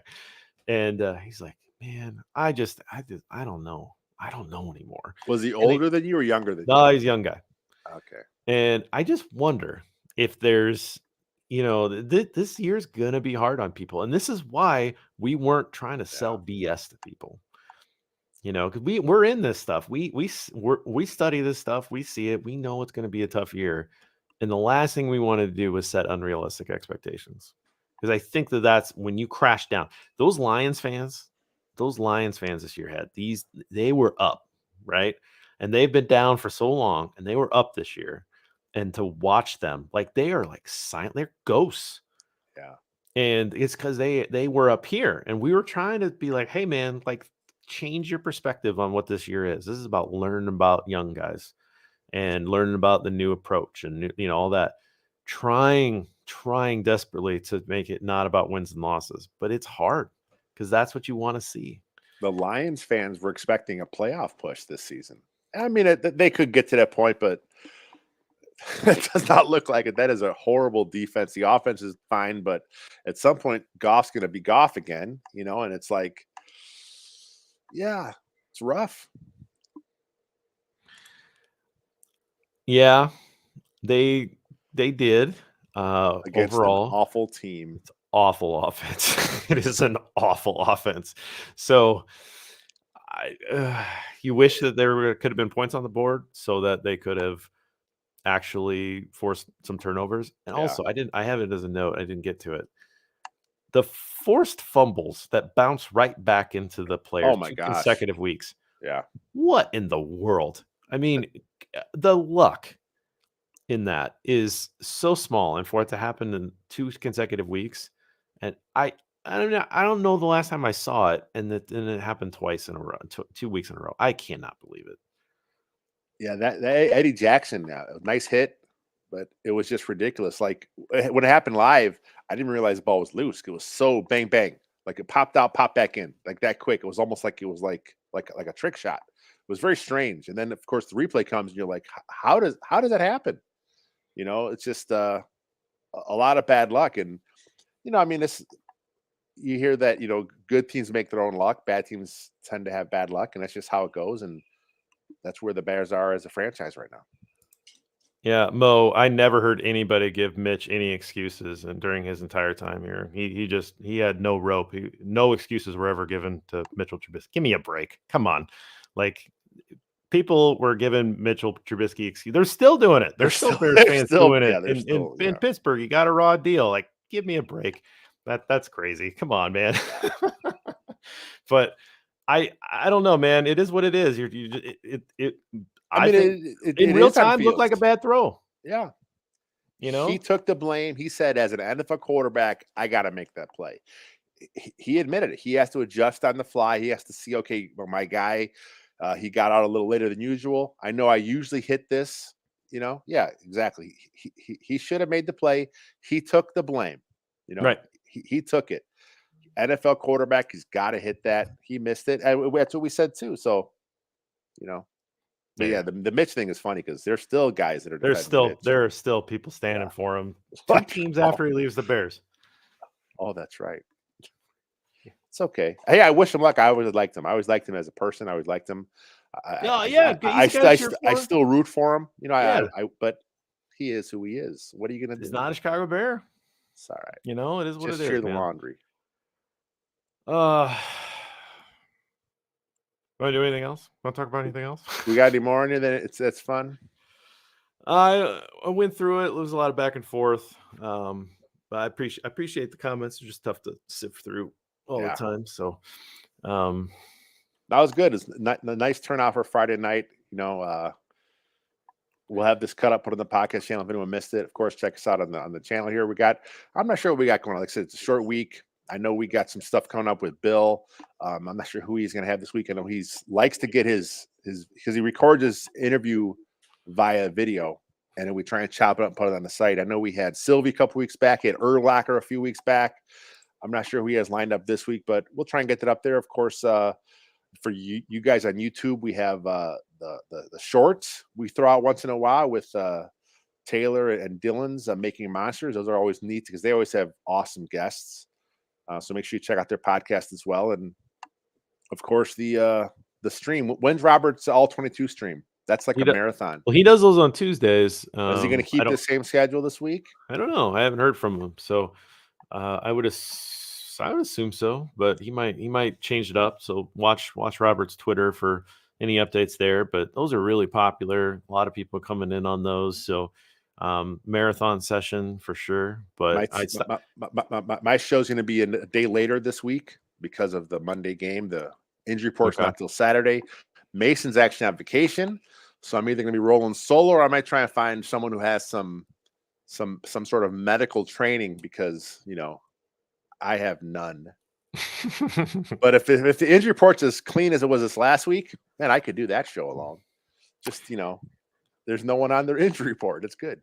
And he's like, man, I don't know. I don't know anymore. Was he older than you or younger than you? No, he's a young guy. Okay. And I just wonder if there's, this year's going to be hard on people. And this is why we weren't trying to sell BS to people. Because we're in this stuff. We study this stuff. We see it. We know it's going to be a tough year. And the last thing we wanted to do was set unrealistic expectations. because I think that's when you crash down. Those Lions fans this year they were up, right? And they've been down for so long, and they were up this year. And to watch them, like, they are like silent, they're ghosts. Yeah. And it's because they were up here, and we were trying to be like, hey man, like, change your perspective on what this year is. This is about learning about young guys and learning about the new approach and all that. Trying desperately to make it not about wins and losses, but it's hard because that's what you want to see. The Lions fans were expecting a playoff push this season. I mean, they could get to that point, but it does not look like it. That is a horrible defense. The offense is fine, but at some point, Goff's going to be Goff again, and it's like, yeah, it's rough. Yeah, they did. Against overall, an awful team. It's awful offense. It is an awful offense. So you wish that there could have been points on the board so that they could have actually forced some turnovers. And also, I have it as a note. I didn't get to it. The forced fumbles that bounce right back into the players 2 consecutive weeks. Yeah. What in the world? I mean, the luck in that is so small, and for it to happen in 2 consecutive weeks, and I don't know the last time I saw it, and it happened twice in a row, 2 weeks in a row. I cannot believe it. Yeah, that Eddie Jackson, nice hit, but it was just ridiculous. Like, when it happened live, I didn't realize the ball was loose. It was so bang bang, like it popped out, popped back in, like that quick. It was almost like it was like a trick shot. It was very strange. And then of course the replay comes, and you're like, how does that happen? It's just a lot of bad luck. And I mean, you hear that good teams make their own luck, bad teams tend to have bad luck, and that's just how it goes. And that's where the Bears are as a franchise right now. Yeah, Mo, I never heard anybody give Mitch any excuses, and during his entire time here, he had no rope. No excuses were ever given to Mitchell Trubisky. Give me a break. Come on. Like, people were giving Mitchell Trubisky excuses. They're still doing it. They're still Bears fans doing it. In Pittsburgh, you got a raw deal. Like, give me a break. That's crazy. Come on, man. But I don't know, man. It is what it is. I mean, in real time, looked like a bad throw. Yeah. He took the blame. He said, as an NFL quarterback, I got to make that play. He admitted it. He has to adjust on the fly. He has to see, okay, well, my guy, he got out a little later than usual. I know I usually hit this, Yeah, exactly. He should have made the play. He took the blame, Right. He took it. NFL quarterback, he's got to hit that. He missed it. And that's what we said too. So, But yeah, the Mitch thing is funny because there's still guys that are there are still people standing for him 2 teams after he leaves the Bears. Oh, that's right. It's okay. Hey, I wish him luck. I always liked him. I always liked him as a person. I always liked him. I still root for him. But he is who he is. What are you gonna do? He's not a Chicago Bear. It's all right. It is what Just it is. Cheer the laundry. Want to do anything else? Want to talk about anything else? We got any more in there that's fun? I went through it. It was a lot of back and forth. But I appreciate the comments. They're just tough to sift through all the time. So that was good. It's a nice turnout for Friday night. We'll have this cut up, put on the podcast channel if anyone missed it. Of course, check us out on the channel here. I'm not sure what we got going on. Like I said, it's a short week. I know we got some stuff coming up with Bill. I'm not sure who he's going to have this week. I know he likes to get his because he records his interview via video, and then we try and chop it up and put it on the site. I know we had Sylvie a couple weeks back. He had Urlacher a few weeks back. I'm not sure who he has lined up this week, but we'll try and get that up there. Of course, for you guys on YouTube, we have the shorts we throw out once in a while with Taylor and Dylan's Making Monsters. Those are always neat because they always have awesome guests. So make sure you check out their podcast as well. And of course, the stream. When's Robert's All 22 stream? That's like a marathon. Well, he does those on Tuesdays. Is he going to keep the same schedule this week? I don't know. I haven't heard from him. So I would assume so, but he might change it up. So watch Robert's Twitter for any updates there. But those are really popular. A lot of people coming in on those. So Marathon session for sure, but my show's going to be a day later this week because of the Monday game. The injury report's not till Saturday. Mason's actually on vacation, so I'm either going to be rolling solo or I might try and find someone who has some sort of medical training because I have none. But if the injury report's as clean as it was this last week, man, I could do that show alone. Just there's no one on their injury report. It's good.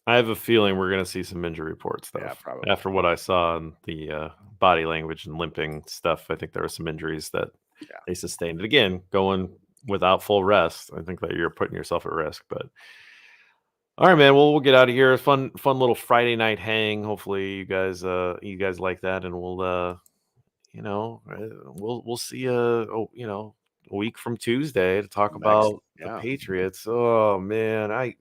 I have a feeling we're going to see some injury report stuff. Yeah, probably. After what I saw in the body language and limping stuff, I think there were some injuries that they sustained. And again, going without full rest, I think that you're putting yourself at risk. But all right, man. Well, we'll get out of here. Fun little Friday night hang. Hopefully, you guys like that, and we'll we'll see a week from Tuesday to talk about the Patriots. Oh man,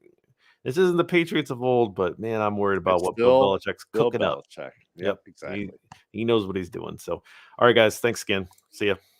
this isn't the Patriots of old, but man, I'm worried about what Bill Belichick's cooking up. Yep, exactly. He knows what he's doing. So, all right, guys, thanks again. See ya.